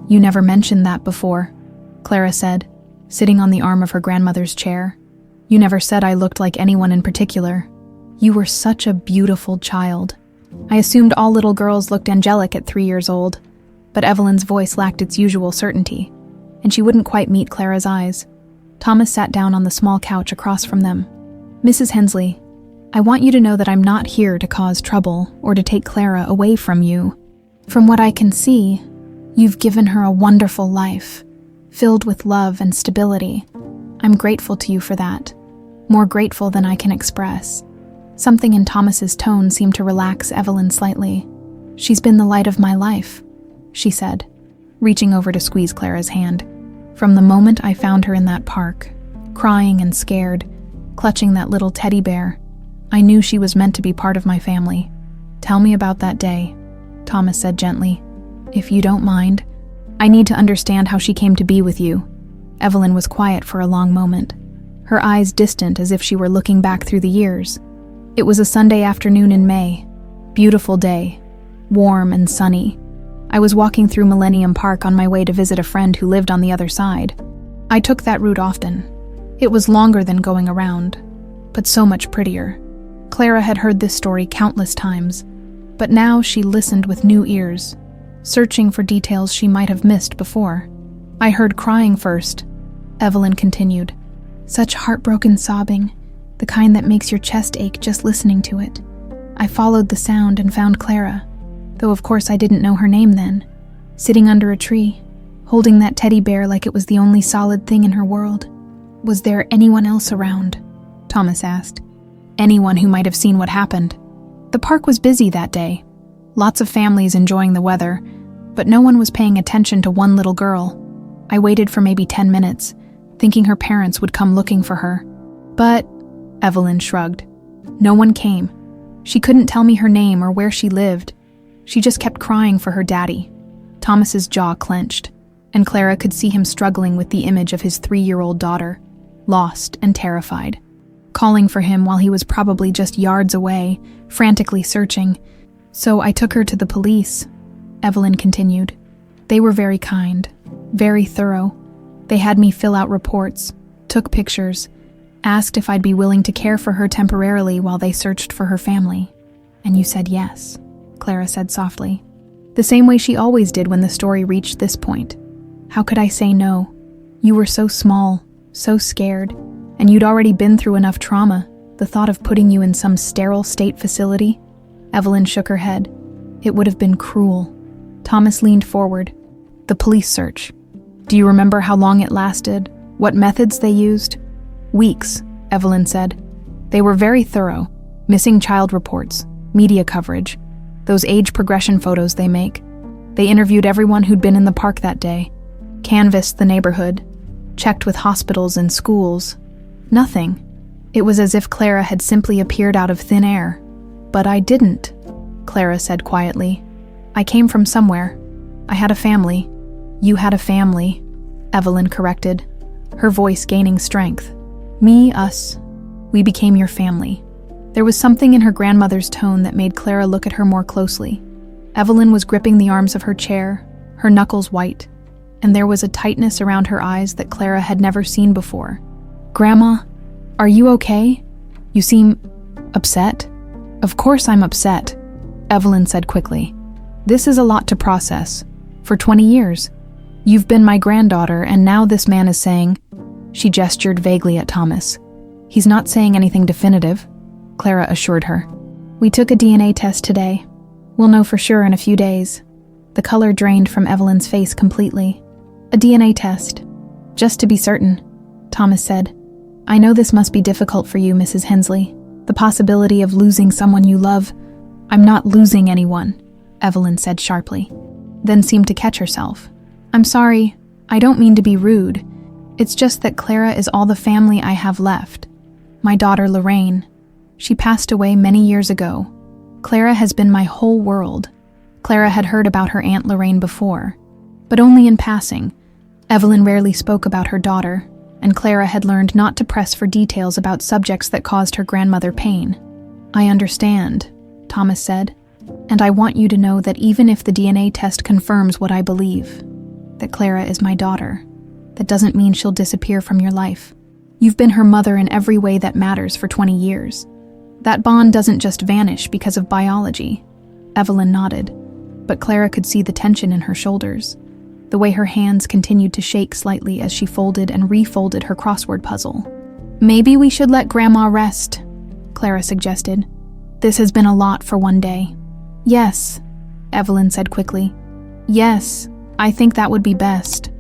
"You never mentioned that before," Clara said, sitting on the arm of her grandmother's chair. "You never said I looked like anyone in particular. You were such a beautiful child. I assumed all little girls looked angelic at 3 years old," but Evelyn's voice lacked its usual certainty, and she wouldn't quite meet Clara's eyes. Thomas sat down on the small couch across from them. "Mrs. Hensley, I want you to know that I'm not here to cause trouble or to take Clara away from you. From what I can see, you've given her a wonderful life, filled with love and stability. I'm grateful to you for that, more grateful than I can express." Something in Thomas's tone seemed to relax Evelyn slightly. "She's been the light of my life," she said, reaching over to squeeze Clara's hand. "From the moment I found her in that park, crying and scared, clutching that little teddy bear, I knew she was meant to be part of my family." "Tell me about that day," Thomas said gently. "If you don't mind. I need to understand how she came to be with you." Evelyn was quiet for a long moment, her eyes distant as if she were looking back through the years. "It was a Sunday afternoon in May. Beautiful day, warm and sunny. I was walking through Millennium Park on my way to visit a friend who lived on the other side. I took that route often. It was longer than going around, but so much prettier. Clara had heard this story countless times, but now she listened with new ears, searching for details she might have missed before. I heard crying first, Evelyn continued. Such heartbroken sobbing, the kind that makes your chest ache just listening to it. I followed the sound and found Clara, though of course I didn't know her name then, sitting under a tree, holding that teddy bear like it was the only solid thing in her world. Was there anyone else around? Thomas asked. Anyone who might have seen what happened. The park was busy that day, lots of families enjoying the weather, but no one was paying attention to one little girl. I waited for maybe 10 minutes, thinking her parents would come looking for her. But, Evelyn shrugged. No one came. She couldn't tell me her name or where she lived. She just kept crying for her daddy. Thomas's jaw clenched, and Clara could see him struggling with the image of his 3-year-old daughter, lost and terrified, calling for him while he was probably just yards away, frantically searching. So I took her to the police, Evelyn continued. They were very kind, very thorough. They had me fill out reports, took pictures, asked if I'd be willing to care for her temporarily while they searched for her family. And you said yes, Clara said softly. The same way she always did when the story reached this point. How could I say no? You were so small, so scared, and you'd already been through enough trauma. The thought of putting you in some sterile state facility? Evelyn shook her head. It would have been cruel. Thomas leaned forward. The police search. Do you remember how long it lasted? What methods they used? Weeks, Evelyn said. They were very thorough. Missing child reports, media coverage, those age progression photos they make. They interviewed everyone who'd been in the park that day, canvassed the neighborhood, checked with hospitals and schools. Nothing. It was as if Clara had simply appeared out of thin air. But I didn't, Clara said quietly. I came from somewhere. I had a family. You had a family, Evelyn corrected, her voice gaining strength. Me, us. We became your family. There was something in her grandmother's tone that made Clara look at her more closely. Evelyn was gripping the arms of her chair, her knuckles white, and there was a tightness around her eyes that Clara had never seen before. Grandma, are you okay? You seem upset? Of course I'm upset, Evelyn said quickly. This is a lot to process. For 20 years. You've been my granddaughter, and now this man is saying... She gestured vaguely at Thomas. He's not saying anything definitive, Clara assured her. We took a DNA test today. We'll know for sure in a few days. The color drained from Evelyn's face completely. A DNA test. Just to be certain, Thomas said. I know this must be difficult for you, Mrs. Hensley. The possibility of losing someone you love. I'm not losing anyone, Evelyn said sharply, then seemed to catch herself. I'm sorry, I don't mean to be rude. It's just that Clara is all the family I have left. My daughter Lorraine. She passed away many years ago. Clara has been my whole world. Clara had heard about her Aunt Lorraine before, but only in passing. Evelyn rarely spoke about her daughter, and Clara had learned not to press for details about subjects that caused her grandmother pain. I understand, Thomas said, and I want you to know that even if the DNA test confirms what I believe, that Clara is my daughter, that doesn't mean she'll disappear from your life. You've been her mother in every way that matters for 20 years. That bond doesn't just vanish because of biology. Evelyn nodded, but Clara could see the tension in her shoulders, the way her hands continued to shake slightly as she folded and refolded her crossword puzzle. Maybe we should let Grandma rest, Clara suggested. This has been a lot for one day. Yes, Evelyn said quickly. Yes, I think that would be best.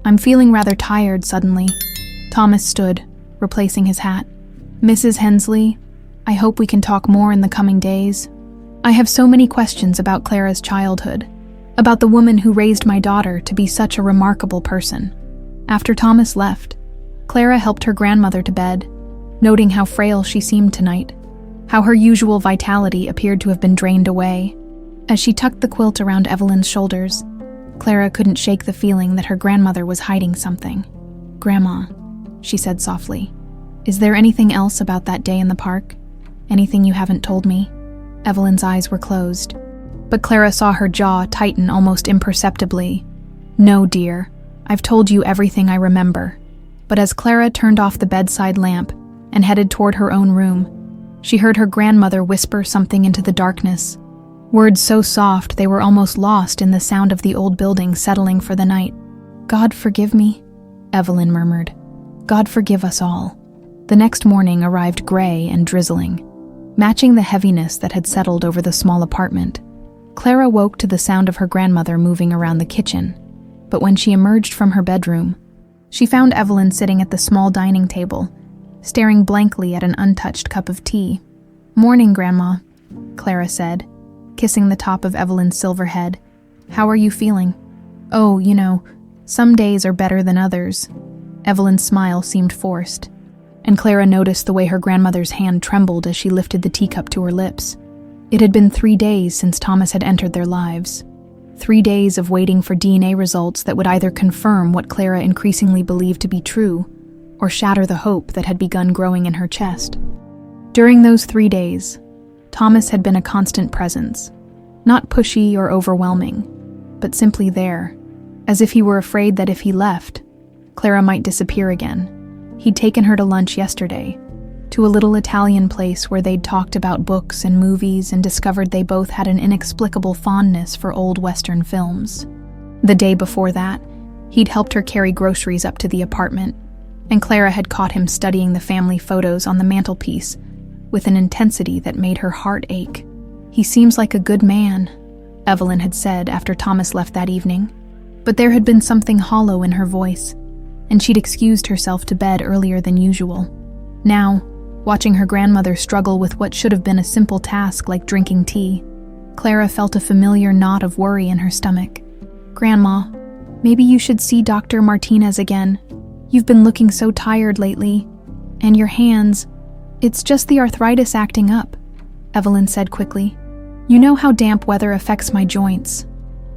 I'm feeling rather tired suddenly. Thomas stood, replacing his hat. Mrs. Hensley, I hope we can talk more in the coming days. I have so many questions about Clara's childhood, about the woman who raised my daughter to be such a remarkable person. After Thomas left, Clara helped her grandmother to bed, noting how frail she seemed tonight, how her usual vitality appeared to have been drained away. As she tucked the quilt around Evelyn's shoulders, Clara couldn't shake the feeling that her grandmother was hiding something. Grandma, she said softly, is there anything else about that day in the park? Anything you haven't told me? Evelyn's eyes were closed, but Clara saw her jaw tighten almost imperceptibly. No, dear, I've told you everything I remember. But as Clara turned off the bedside lamp and headed toward her own room, she heard her grandmother whisper something into the darkness, words so soft they were almost lost in the sound of the old building settling for the night. "God forgive me," Evelyn murmured. "God forgive us all." The next morning arrived gray and drizzling, matching the heaviness that had settled over the small apartment. Clara woke to the sound of her grandmother moving around the kitchen, but when she emerged from her bedroom, she found Evelyn sitting at the small dining table, staring blankly at an untouched cup of tea. "Morning, Grandma," Clara said, kissing the top of Evelyn's silver head. "How are you feeling?" "Oh, some days are better than others." Evelyn's smile seemed forced, and Clara noticed the way her grandmother's hand trembled as she lifted the teacup to her lips. It had been 3 days since Thomas had entered their lives. 3 days of waiting for DNA results that would either confirm what Clara increasingly believed to be true, or shatter the hope that had begun growing in her chest. During those 3 days, Thomas had been a constant presence, not pushy or overwhelming, but simply there, as if he were afraid that if he left, Clara might disappear again. He'd taken her to lunch yesterday, to a little Italian place where they'd talked about books and movies and discovered they both had an inexplicable fondness for old Western films. The day before that, he'd helped her carry groceries up to the apartment, and Clara had caught him studying the family photos on the mantelpiece with an intensity that made her heart ache. "He seems like a good man," Evelyn had said after Thomas left that evening, but there had been something hollow in her voice, and she'd excused herself to bed earlier than usual. Now, watching her grandmother struggle with what should have been a simple task like drinking tea, Clara felt a familiar knot of worry in her stomach. "Grandma, maybe you should see Dr. Martinez again. You've been looking so tired lately. And your hands, it's just the arthritis acting up," Evelyn said quickly. "You know how damp weather affects my joints."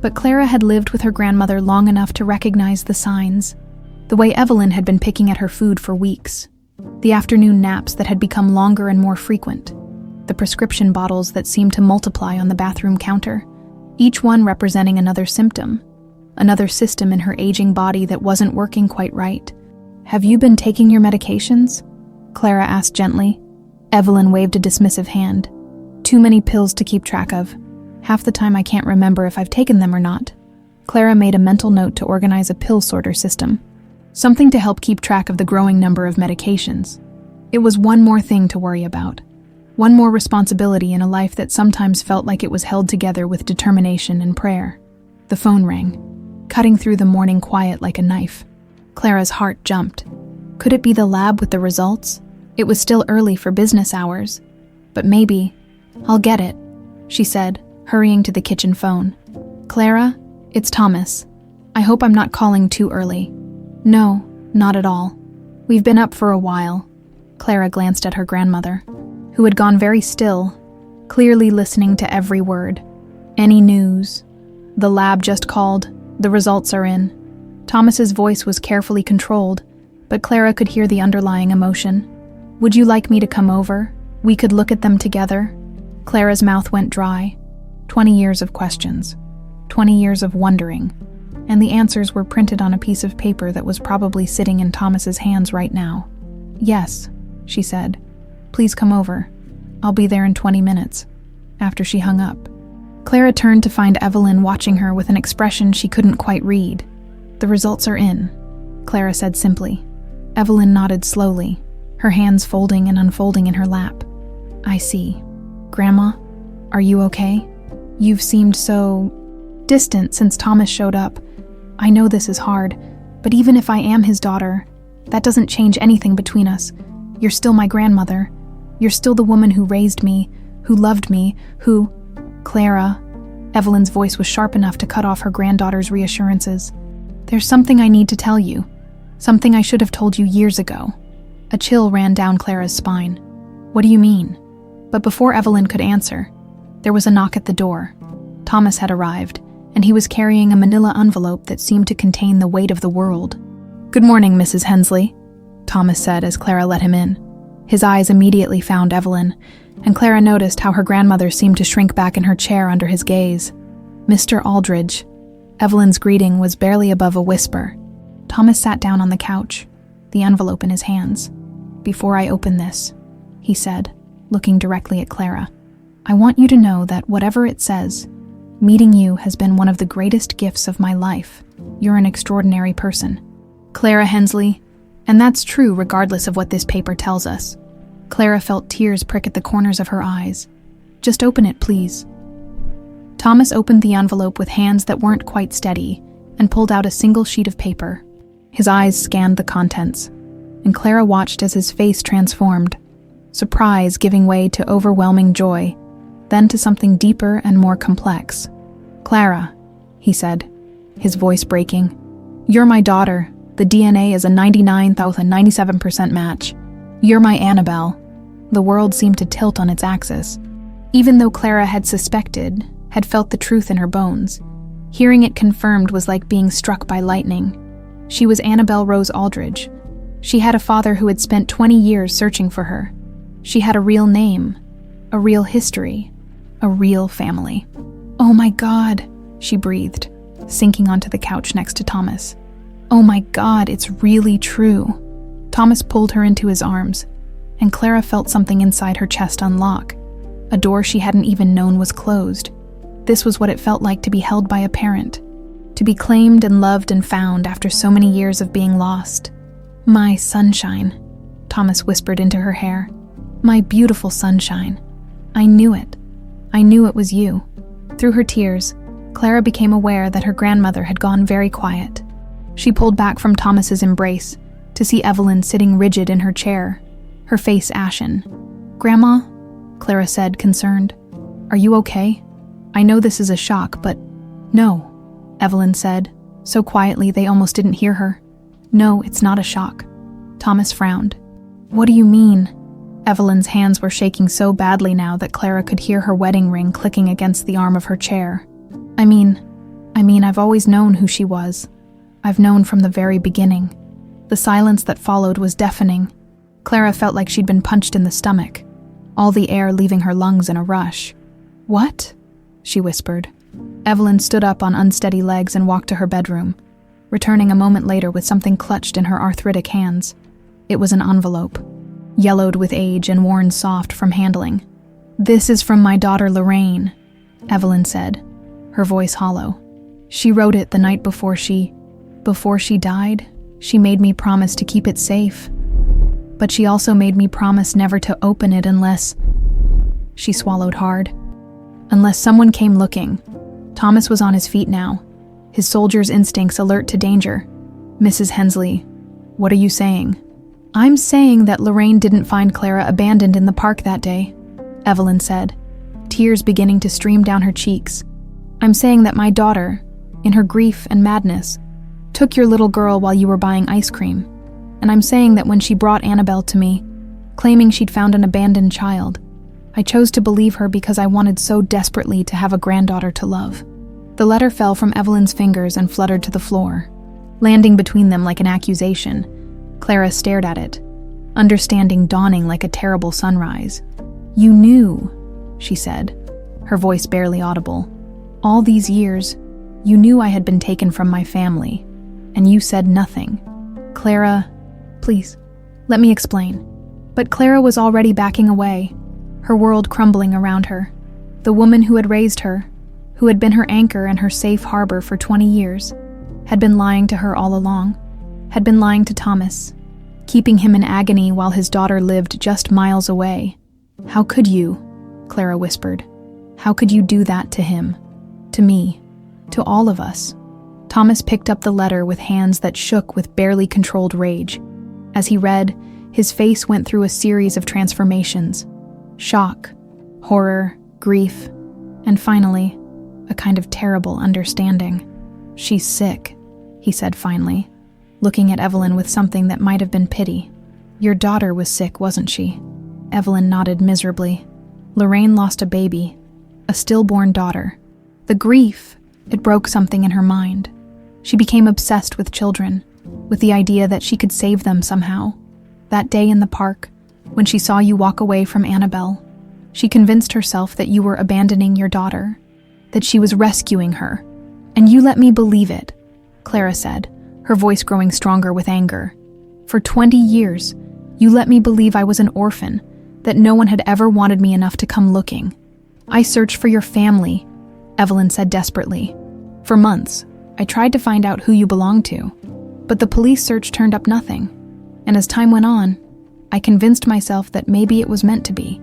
But Clara had lived with her grandmother long enough to recognize the signs. The way Evelyn had been picking at her food for weeks, the afternoon naps that had become longer and more frequent, the prescription bottles that seemed to multiply on the bathroom counter, each one representing another symptom, another system in her aging body that wasn't working quite right. "Have you been taking your medications?" Clara asked gently. Evelyn waved a dismissive hand. "Too many pills to keep track of. Half the time I can't remember if I've taken them or not." Clara made a mental note to organize a pill sorter system, something to help keep track of the growing number of medications. It was one more thing to worry about, one more responsibility in a life that sometimes felt like it was held together with determination and prayer. The phone rang, cutting through the morning quiet like a knife. Clara's heart jumped. Could it be the lab with the results? It was still early for business hours, but maybe. "I'll get it," she said, hurrying to the kitchen phone. "Clara, it's Thomas. I hope I'm not calling too early." "No, not at all. We've been up for a while." Clara glanced at her grandmother, who had gone very still, clearly listening to every word. "Any news?" "The lab just called. The results are in." Thomas's voice was carefully controlled, but Clara could hear the underlying emotion. "Would you like me to come over? We could look at them together." Clara's mouth went dry. 20 years of questions, 20 years of wondering, and the answers were printed on a piece of paper that was probably sitting in Thomas's hands right now. "Yes," she said. "Please come over. I'll be there in 20 minutes." After she hung up, Clara turned to find Evelyn watching her with an expression she couldn't quite read. "The results are in," Clara said simply. Evelyn nodded slowly, her hands folding and unfolding in her lap. "I see. Grandma, are you okay? You've seemed so distant since Thomas showed up. I know this is hard, but even if I am his daughter, that doesn't change anything between us. You're still my grandmother. You're still the woman who raised me, who loved me, who—" "Clara," Evelyn's voice was sharp enough to cut off her granddaughter's reassurances. "There's something I need to tell you. Something I should have told you years ago." A chill ran down Clara's spine. "What do you mean?" But before Evelyn could answer, there was a knock at the door. Thomas had arrived, and he was carrying a manila envelope that seemed to contain the weight of the world. "Good morning, Mrs. Hensley," Thomas said as Clara let him in. His eyes immediately found Evelyn, and Clara noticed how her grandmother seemed to shrink back in her chair under his gaze. "Mr. Aldridge." Evelyn's greeting was barely above a whisper. Thomas sat down on the couch. the envelope in his hands. "Before I open this," he said, looking directly at Clara, "I want you to know that whatever it says, meeting you has been one of the greatest gifts of my life. You're an extraordinary person. Clara Hensley, and that's true regardless of what this paper tells us." Clara felt tears prick at the corners of her eyes. "Just open it, please." Thomas opened the envelope with hands that weren't quite steady and pulled out a single sheet of paper. His eyes scanned the contents, and Clara watched as his face transformed, surprise giving way to overwhelming joy, then to something deeper and more complex. "Clara," he said, his voice breaking, "you're my daughter. The DNA is a 99,097% match. You're my Annabelle." The world seemed to tilt on its axis. Even though Clara had suspected, had felt the truth in her bones, hearing it confirmed was like being struck by lightning. She was Annabelle Rose Aldridge. She had a father who had spent 20 years searching for her. She had a real name, a real history, a real family. "Oh my God," she breathed, sinking onto the couch next to Thomas. "Oh my God, it's really true." Thomas pulled her into his arms, and Clara felt something inside her chest unlock. A door she hadn't even known was closed. This was what it felt like to be held by a parent, to be claimed and loved and found after so many years of being lost. "My sunshine," Thomas whispered into her hair. "My beautiful sunshine. I knew it. I knew it was you." Through her tears, Clara became aware that her grandmother had gone very quiet. She pulled back from Thomas's embrace to see Evelyn sitting rigid in her chair, her face ashen. "Grandma," Clara said, concerned, "are you okay? I know this is a shock, but—" "No," Evelyn said, so quietly they almost didn't hear her. "No, it's not a shock." Thomas frowned. "What do you mean?" Evelyn's hands were shaking so badly now that Clara could hear her wedding ring clicking against the arm of her chair. I mean, I've always known who she was. I've known from the very beginning." The silence that followed was deafening. Clara felt like she'd been punched in the stomach, all the air leaving her lungs in a rush. "What?" she whispered. Evelyn stood up on unsteady legs and walked to her bedroom, returning a moment later with something clutched in her arthritic hands. It was an envelope, yellowed with age and worn soft from handling. "This is from my daughter Lorraine," Evelyn said, her voice hollow. "She wrote it the night before she died. She made me promise to keep it safe. But she also made me promise never to open it unless—" She swallowed hard. "Unless someone came looking." Thomas was on his feet now, his soldier's instincts alert to danger. "Mrs. Hensley, what are you saying?" "I'm saying that Lorraine didn't find Clara abandoned in the park that day," Evelyn said, tears beginning to stream down her cheeks. "I'm saying that my daughter, in her grief and madness, took your little girl while you were buying ice cream. And I'm saying that when she brought Annabelle to me, claiming she'd found an abandoned child, I chose to believe her because I wanted so desperately to have a granddaughter to love." The letter fell from Evelyn's fingers and fluttered to the floor. Landing between them like an accusation, Clara stared at it, understanding dawning like a terrible sunrise. "You knew," she said, her voice barely audible. "All these years, you knew I had been taken from my family, and you said nothing." "Clara, please, let me explain." But Clara was already backing away, her world crumbling around her. The woman who had raised her, who had been her anchor and her safe harbor for 20 years, had been lying to her all along, had been lying to Thomas, keeping him in agony while his daughter lived just miles away. "How could you?" Clara whispered. "How could you do that to him? To me? To all of us?" Thomas picked up the letter with hands that shook with barely controlled rage. As he read, his face went through a series of transformations. Shock, horror, grief, and finally, a kind of terrible understanding. "She's sick," he said finally, looking at Evelyn with something that might have been pity. "Your daughter was sick, wasn't she?" Evelyn nodded miserably. "Lorraine lost a baby, a stillborn daughter. The grief, it broke something in her mind. She became obsessed with children, with the idea that she could save them somehow. That day in the park, when she saw you walk away from Annabelle, she convinced herself that you were abandoning your daughter, that she was rescuing her. And you let me believe it," Clara said, her voice growing stronger with anger. For 20 years, you let me believe I was an orphan, that no one had ever wanted me enough to come looking. I searched for your family," Evelyn said desperately. "For months, I tried to find out who you belonged to, but the police search turned up nothing. And as time went on, I convinced myself that maybe it was meant to be.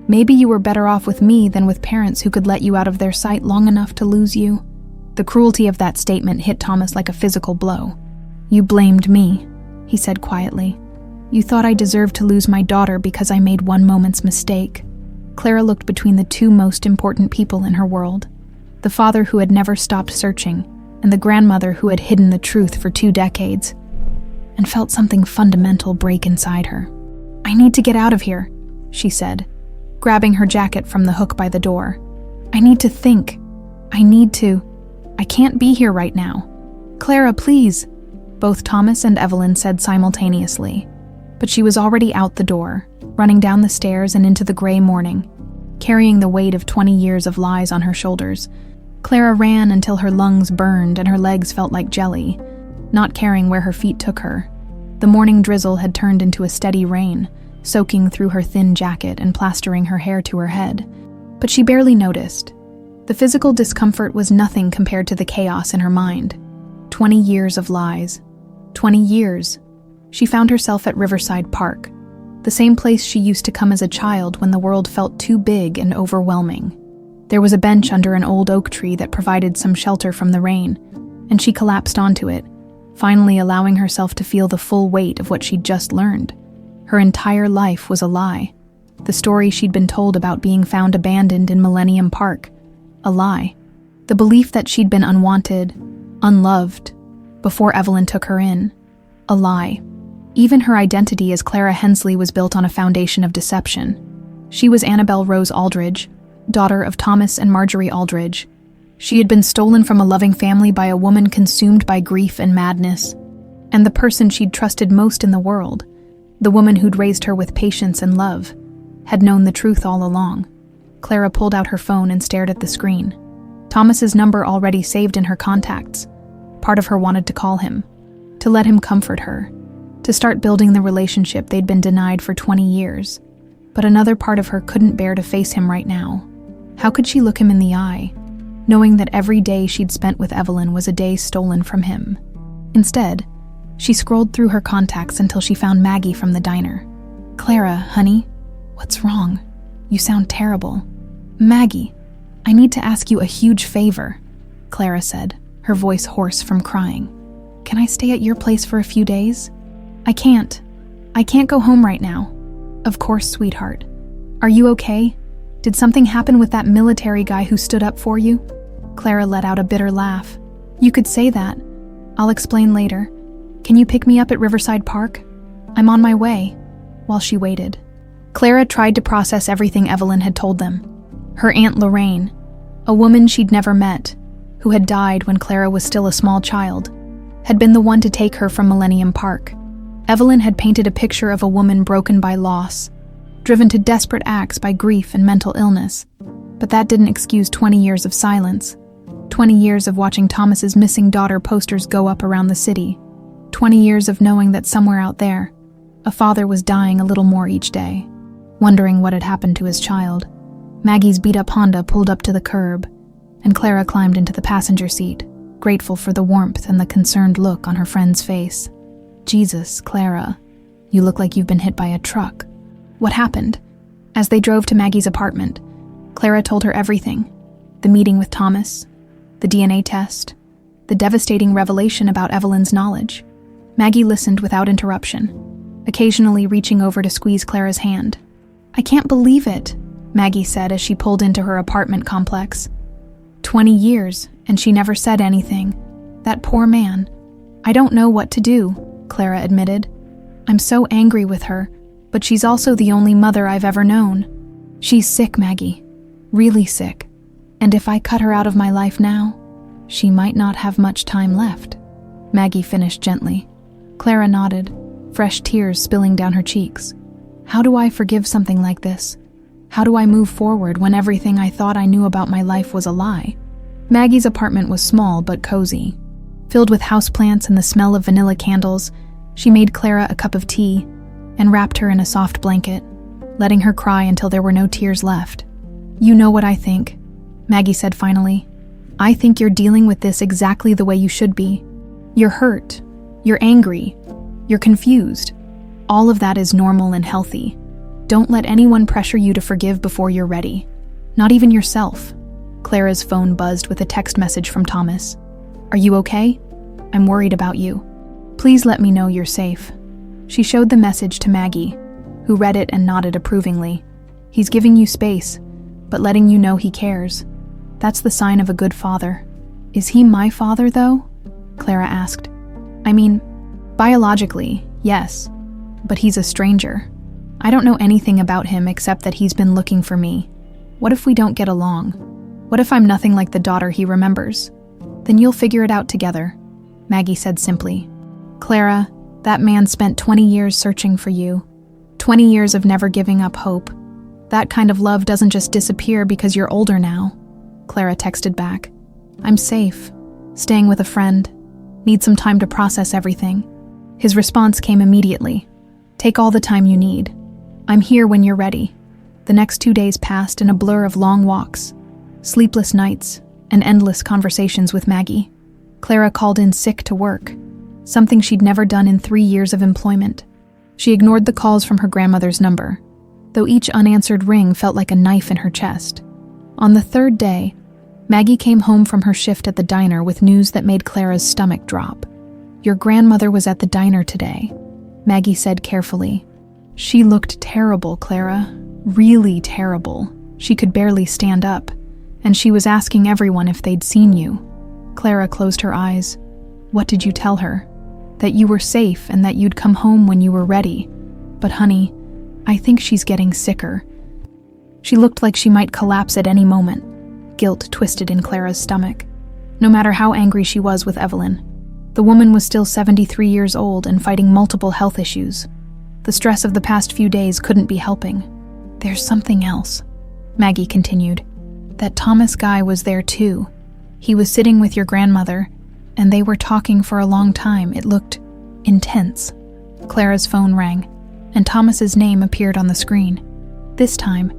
Maybe you were better off with me than with parents who could let you out of their sight long enough to lose you." The cruelty of that statement hit Thomas like a physical blow. "You blamed me," he said quietly. "You thought I deserved to lose my daughter because I made one moment's mistake." Clara looked between the two most important people in her world, the father who had never stopped searching and the grandmother who had hidden the truth for 2 decades, and felt something fundamental break inside her. "I need to get out of here," she said, grabbing her jacket from the hook by the door. "I need to think. I can't be here right now. Clara, please," both Thomas and Evelyn said simultaneously. But she was already out the door, running down the stairs and into the gray morning, carrying the weight of 20 years of lies on her shoulders. Clara ran until her lungs burned and her legs felt like jelly, not caring where her feet took her. The morning drizzle had turned into a steady rain, soaking through her thin jacket and plastering her hair to her head. But she barely noticed. The physical discomfort was nothing compared to the chaos in her mind. 20 years of lies. 20 years. She found herself at Riverside Park, the same place she used to come as a child when the world felt too big and overwhelming. There was a bench under an old oak tree that provided some shelter from the rain, and she collapsed onto it, finally allowing herself to feel the full weight of what she'd just learned. Her entire life was a lie. The story she'd been told about being found abandoned in Millennium Park. A lie. The belief that she'd been unwanted, unloved, before Evelyn took her in. A lie. Even her identity as Clara Hensley was built on a foundation of deception. She was Annabelle Rose Aldridge, daughter of Thomas and Marjorie Aldridge. She had been stolen from a loving family by a woman consumed by grief and madness. And the person she'd trusted most in the world, the woman who'd raised her with patience and love, had known the truth all along. Clara pulled out her phone and stared at the screen. Thomas's number already saved in her contacts. Part of her wanted to call him, to let him comfort her, to start building the relationship they'd been denied for 20 years. But another part of her couldn't bear to face him right now. How could she look him in the eye, knowing that every day she'd spent with Evelyn was a day stolen from him? Instead, she scrolled through her contacts until she found Maggie from the diner. "Clara, honey, what's wrong? You sound terrible." "Maggie, I need to ask you a huge favor," Clara said, her voice hoarse from crying. "Can I stay at your place for a few days?" I can't go home right now." "Of course, sweetheart. Are you okay? Did something happen with that military guy who stood up for you?" Clara let out a bitter laugh. "You could say that. I'll explain later. Can you pick me up at Riverside Park? I'm on my way." While she waited, Clara tried to process everything Evelyn had told them. Her Aunt Lorraine, a woman she'd never met, who had died when Clara was still a small child, had been the one to take her from Millennium Park. Evelyn had painted a picture of a woman broken by loss, driven to desperate acts by grief and mental illness. But that didn't excuse 20 years of silence, 20 years of watching Thomas's missing daughter posters go up around the city, 20 years of knowing that somewhere out there, a father was dying a little more each day, wondering what had happened to his child. Maggie's beat-up Honda pulled up to the curb, and Clara climbed into the passenger seat, grateful for the warmth and the concerned look on her friend's face. "Jesus, Clara, you look like you've been hit by a truck. What happened?" As they drove to Maggie's apartment, Clara told her everything. The meeting with Thomas, the DNA test, the devastating revelation about Evelyn's knowledge. Maggie listened without interruption, occasionally reaching over to squeeze Clara's hand. "I can't believe it," Maggie said as she pulled into her apartment complex. 20 years, and she never said anything. That poor man. "I don't know what to do," Clara admitted. "I'm so angry with her, but she's also the only mother I've ever known. She's sick, Maggie. Really sick. And if I cut her out of my life now, she might not have much time left." Maggie finished gently. Clara nodded, fresh tears spilling down her cheeks. "How do I forgive something like this? How do I move forward when everything I thought I knew about my life was a lie?" Maggie's apartment was small but cozy. Filled with houseplants and the smell of vanilla candles, She made Clara a cup of tea and wrapped her in a soft blanket, letting her cry until there were no tears left. "You know what I think," Maggie said finally. "I think you're dealing with this exactly the way you should be. You're hurt, you're angry, you're confused. All of that is normal and healthy. Don't let anyone pressure you to forgive before you're ready. Not even yourself." Clara's phone buzzed with a text message from Thomas. "Are you okay? I'm worried about you. Please let me know you're safe." She showed the message to Maggie, who read it and nodded approvingly. "He's giving you space, but letting you know he cares. That's the sign of a good father." "Is he my father, though?" Clara asked. "I mean, biologically, yes, but he's a stranger. I don't know anything about him except that he's been looking for me. What if we don't get along? What if I'm nothing like the daughter he remembers? Then you'll figure it out together," Maggie said simply. "Clara, that man spent 20 years searching for you. 20 years of never giving up hope. That kind of love doesn't just disappear because you're older now." Clara texted back. "I'm safe. Staying with a friend. Need some time to process everything." His response came immediately. "Take all the time you need. I'm here when you're ready." The next 2 days passed in a blur of long walks, sleepless nights, and endless conversations with Maggie. Clara called in sick to work, something she'd never done in 3 years of employment. She ignored the calls from her grandmother's number, though each unanswered ring felt like a knife in her chest. On the 3rd day, Maggie came home from her shift at the diner with news that made Clara's stomach drop. "Your grandmother was at the diner today," Maggie said carefully. "She looked terrible, Clara. Really terrible. She could barely stand up, and she was asking everyone if they'd seen you." Clara closed her eyes. "What did you tell her?" "That you were safe and that you'd come home when you were ready. But honey, I think she's getting sicker." She looked like she might collapse at any moment. Guilt twisted in Clara's stomach. No matter how angry she was with Evelyn, the woman was still 73 years old and fighting multiple health issues. The stress of the past few days couldn't be helping. "There's something else," Maggie continued. "That Thomas guy was there too. He was sitting with your grandmother, and they were talking for a long time. It looked intense." Clara's phone rang, and Thomas's name appeared on the screen. This time,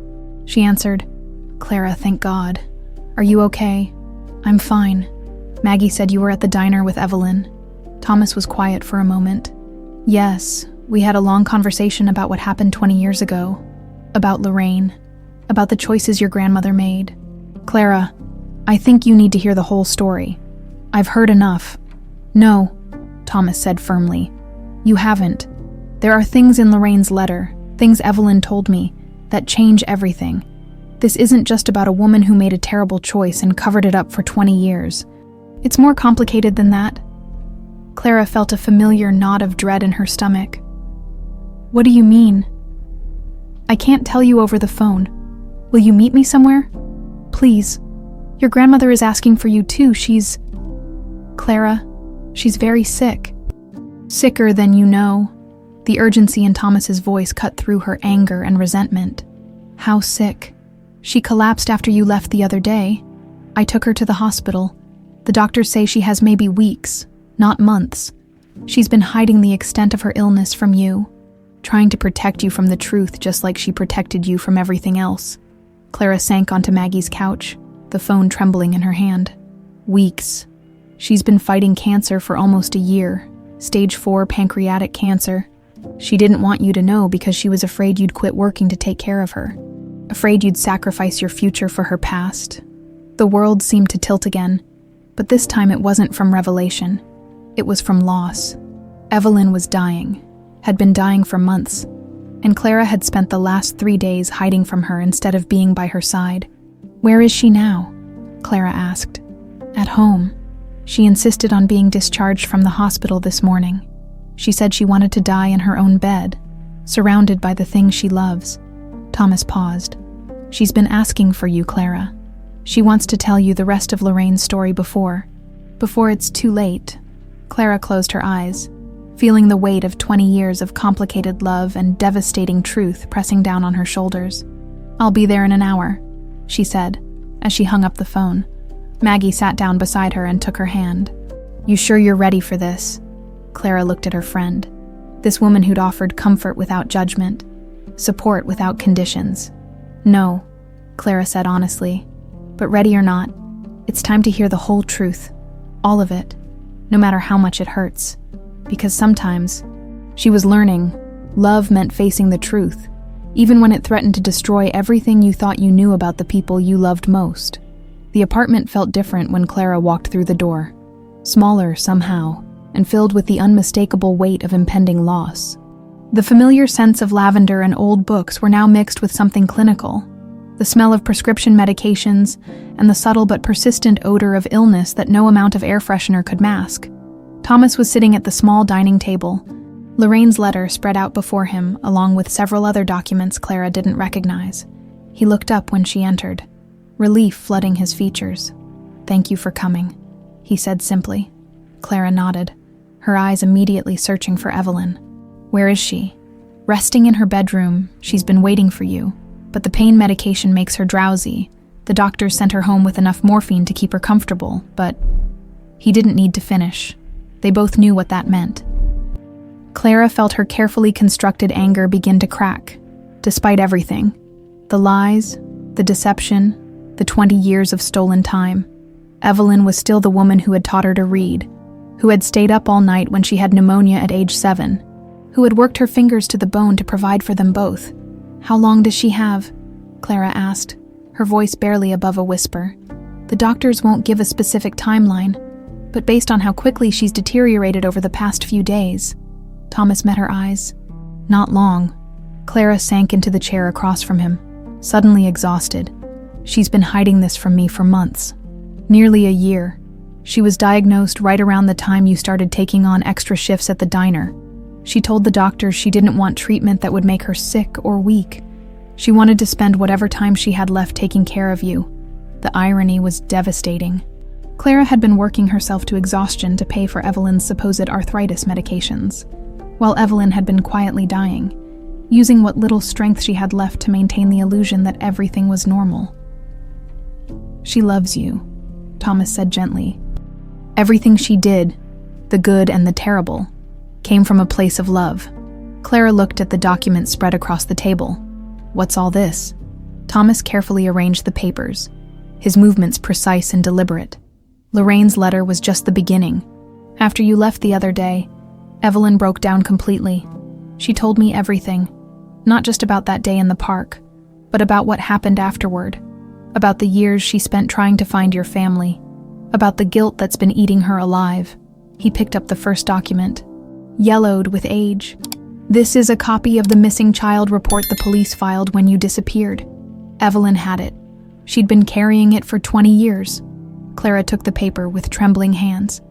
she answered. "Clara, thank God. Are you okay?" "I'm fine. Maggie said you were at the diner with Evelyn." Thomas was quiet for a moment. "Yes, we had a long conversation about what happened 20 years ago. About Lorraine. About the choices your grandmother made. Clara, I think you need to hear the whole story. I've heard enough." "No," Thomas said firmly. "You haven't. There are things in Lorraine's letter, things Evelyn told me, that change everything. This isn't just about a woman who made a terrible choice and covered it up for 20 years. It's more complicated than that." Clara felt a familiar knot of dread in her stomach. "What do you mean?" "I can't tell you over the phone. Will you meet me somewhere? Please. Your grandmother is asking for you too. Clara, she's very sick." "Sicker than you know." The urgency in Thomas's voice cut through her anger and resentment. "How sick?" "She collapsed after you left the other day. I took her to the hospital. The doctors say she has maybe weeks, not months. She's been hiding the extent of her illness from you, trying to protect you from the truth just like she protected you from everything else." Clara sank onto Maggie's couch, the phone trembling in her hand. "Weeks. She's been fighting cancer for almost a year, stage 4 pancreatic cancer. She didn't want you to know because she was afraid you'd quit working to take care of her, afraid you'd sacrifice your future for her past." The world seemed to tilt again, but this time it wasn't from revelation. It was from loss. Evelyn was dying, had been dying for months, and Clara had spent the last 3 days hiding from her instead of being by her side. "Where is she now?" Clara asked. "At home. She insisted on being discharged from the hospital this morning. She said she wanted to die in her own bed, surrounded by the things she loves." Thomas paused. "She's been asking for you, Clara. She wants to tell you the rest of Lorraine's story before it's too late." Clara closed her eyes, feeling the weight of 20 years of complicated love and devastating truth pressing down on her shoulders. "I'll be there in an hour," she said, as she hung up the phone. Maggie sat down beside her and took her hand. "You sure you're ready for this?" Clara looked at her friend. This woman who'd offered comfort without judgment, support without conditions. "No," Clara said honestly, "but ready or not, it's time to hear the whole truth, all of it, no matter how much it hurts. Because sometimes," she was learning, love meant facing the truth, even when it threatened to destroy everything you thought you knew about the people you loved most. The apartment felt different when Clara walked through the door, smaller somehow, and filled with the unmistakable weight of impending loss. The familiar scents of lavender and old books were now mixed with something clinical, the smell of prescription medications and the subtle but persistent odor of illness that no amount of air freshener could mask. Thomas was sitting at the small dining table, Lorraine's letter spread out before him, along with several other documents Clara didn't recognize. He looked up when she entered, relief flooding his features. "Thank you for coming," he said simply. Clara nodded, her eyes immediately searching for Evelyn. "Where is she?" "Resting in her bedroom. She's been waiting for you, but the pain medication makes her drowsy. The doctors sent her home with enough morphine to keep her comfortable, but..." He didn't need to finish. They both knew what that meant. Clara felt her carefully constructed anger begin to crack. Despite everything, the lies, the deception, the 20 years of stolen time, Evelyn was still the woman who had taught her to read, who had stayed up all night when she had pneumonia at age 7, who had worked her fingers to the bone to provide for them both. "How long does she have?" Clara asked, her voice barely above a whisper. "The doctors won't give a specific timeline, but based on how quickly she's deteriorated over the past few days." Thomas met her eyes. "Not long." Clara sank into the chair across from him, suddenly exhausted. "She's been hiding this from me for months. Nearly a year. She was diagnosed right around the time you started taking on extra shifts at the diner. She told the doctors she didn't want treatment that would make her sick or weak. She wanted to spend whatever time she had left taking care of you. The irony was devastating." Clara had been working herself to exhaustion to pay for Evelyn's supposed arthritis medications, while Evelyn had been quietly dying, using what little strength she had left to maintain the illusion that everything was normal. "She loves you," Thomas said gently. "Everything she did, the good and the terrible, came from a place of love." Clara looked at the document spread across the table. "What's all this?" Thomas carefully arranged the papers, his movements precise and deliberate. "Lorraine's letter was just the beginning. After you left the other day, Evelyn broke down completely. She told me everything, not just about that day in the park, but about what happened afterward, about the years she spent trying to find your family, about the guilt that's been eating her alive." He picked up the first document, yellowed with age. "This is a copy of the missing child report the police filed when you disappeared. Evelyn had it. She'd been carrying it for 20 years. Clara took the paper with trembling hands.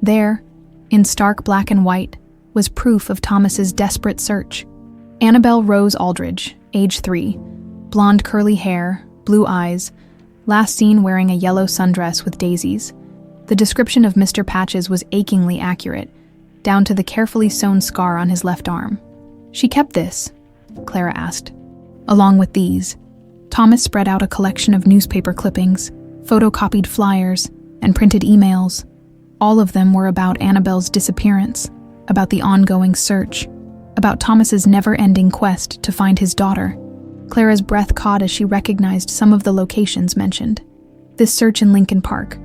There, in stark black and white, was proof of Thomas's desperate search. Annabelle Rose Aldridge, age 3, blonde curly hair, blue eyes, last seen wearing a yellow sundress with daisies. The description of Mr. Patches was achingly accurate, down to the carefully sewn scar on his left arm. "She kept this?" Clara asked. "Along with these." Thomas spread out a collection of newspaper clippings, photocopied flyers, and printed emails. All of them were about Annabelle's disappearance, about the ongoing search, about Thomas's never-ending quest to find his daughter. Clara's breath caught as she recognized some of the locations mentioned. "This search in Lincoln Park.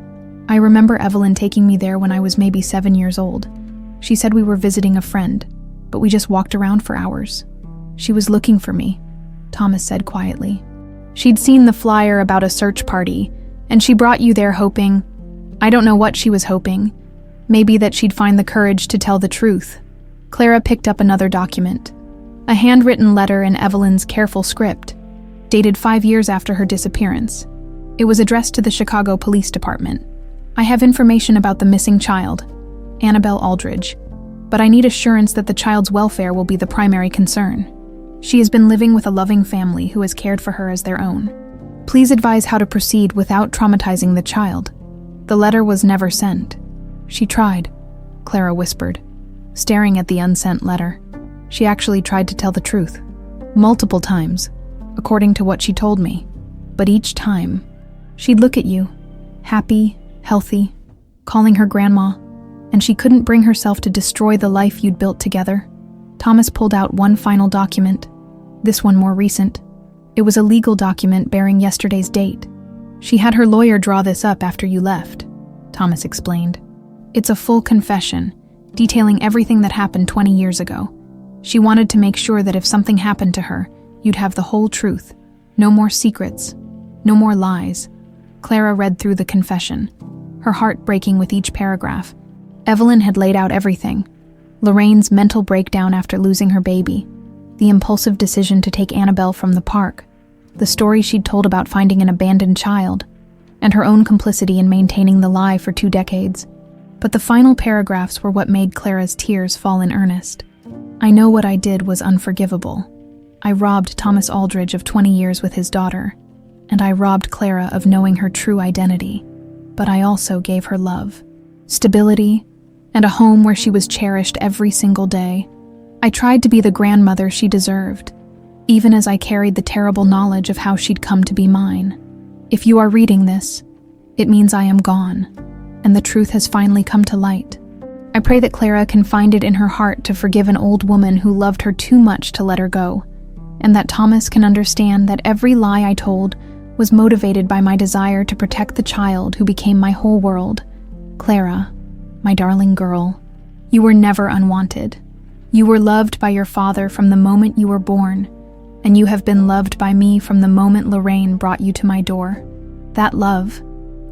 I remember Evelyn taking me there when I was maybe 7 years old. She said we were visiting a friend, but we just walked around for hours. She was looking for me," Thomas said quietly. "She'd seen the flyer about a search party, and she brought you there hoping... I don't know what she was hoping. Maybe that she'd find the courage to tell the truth." Clara picked up another document, a handwritten letter in Evelyn's careful script, dated 5 years after her disappearance. It was addressed to the Chicago Police Department. "I have information about the missing child, Annabelle Aldridge, but I need assurance that the child's welfare will be the primary concern. She has been living with a loving family who has cared for her as their own. Please advise how to proceed without traumatizing the child." The letter was never sent. "She tried," Clara whispered, staring at the unsent letter. "She actually tried to tell the truth. Multiple times, according to what she told me. But each time, she'd look at you, happy, healthy, calling her grandma, and she couldn't bring herself to destroy the life you'd built together. Thomas pulled out one final document, this one more recent. It was a legal document bearing yesterday's date. She had her lawyer draw this up after you left, Thomas explained. It's a full confession, detailing everything that happened 20 years ago. She wanted to make sure that if something happened to her, you'd have the whole truth. No more secrets. No more lies. Clara read through the confession, her heart breaking with each paragraph. Evelyn had laid out everything. Lorraine's mental breakdown after losing her baby, the impulsive decision to take Annabelle from the park, the story she'd told about finding an abandoned child, and her own complicity in maintaining the lie for 2 decades. But the final paragraphs were what made Clara's tears fall in earnest. I know what I did was unforgivable. I robbed Thomas Aldridge of 20 years with his daughter, and I robbed Clara of knowing her true identity. But I also gave her love, stability, and a home where she was cherished every single day. I tried to be the grandmother she deserved, even as I carried the terrible knowledge of how she'd come to be mine. If you are reading this, it means I am gone, and the truth has finally come to light. I pray that Clara can find it in her heart to forgive an old woman who loved her too much to let her go, and that Thomas can understand that every lie I told was motivated by my desire to protect the child who became my whole world. Clara, my darling girl, you were never unwanted. You were loved by your father from the moment you were born, and you have been loved by me from the moment Lorraine brought you to my door. That love,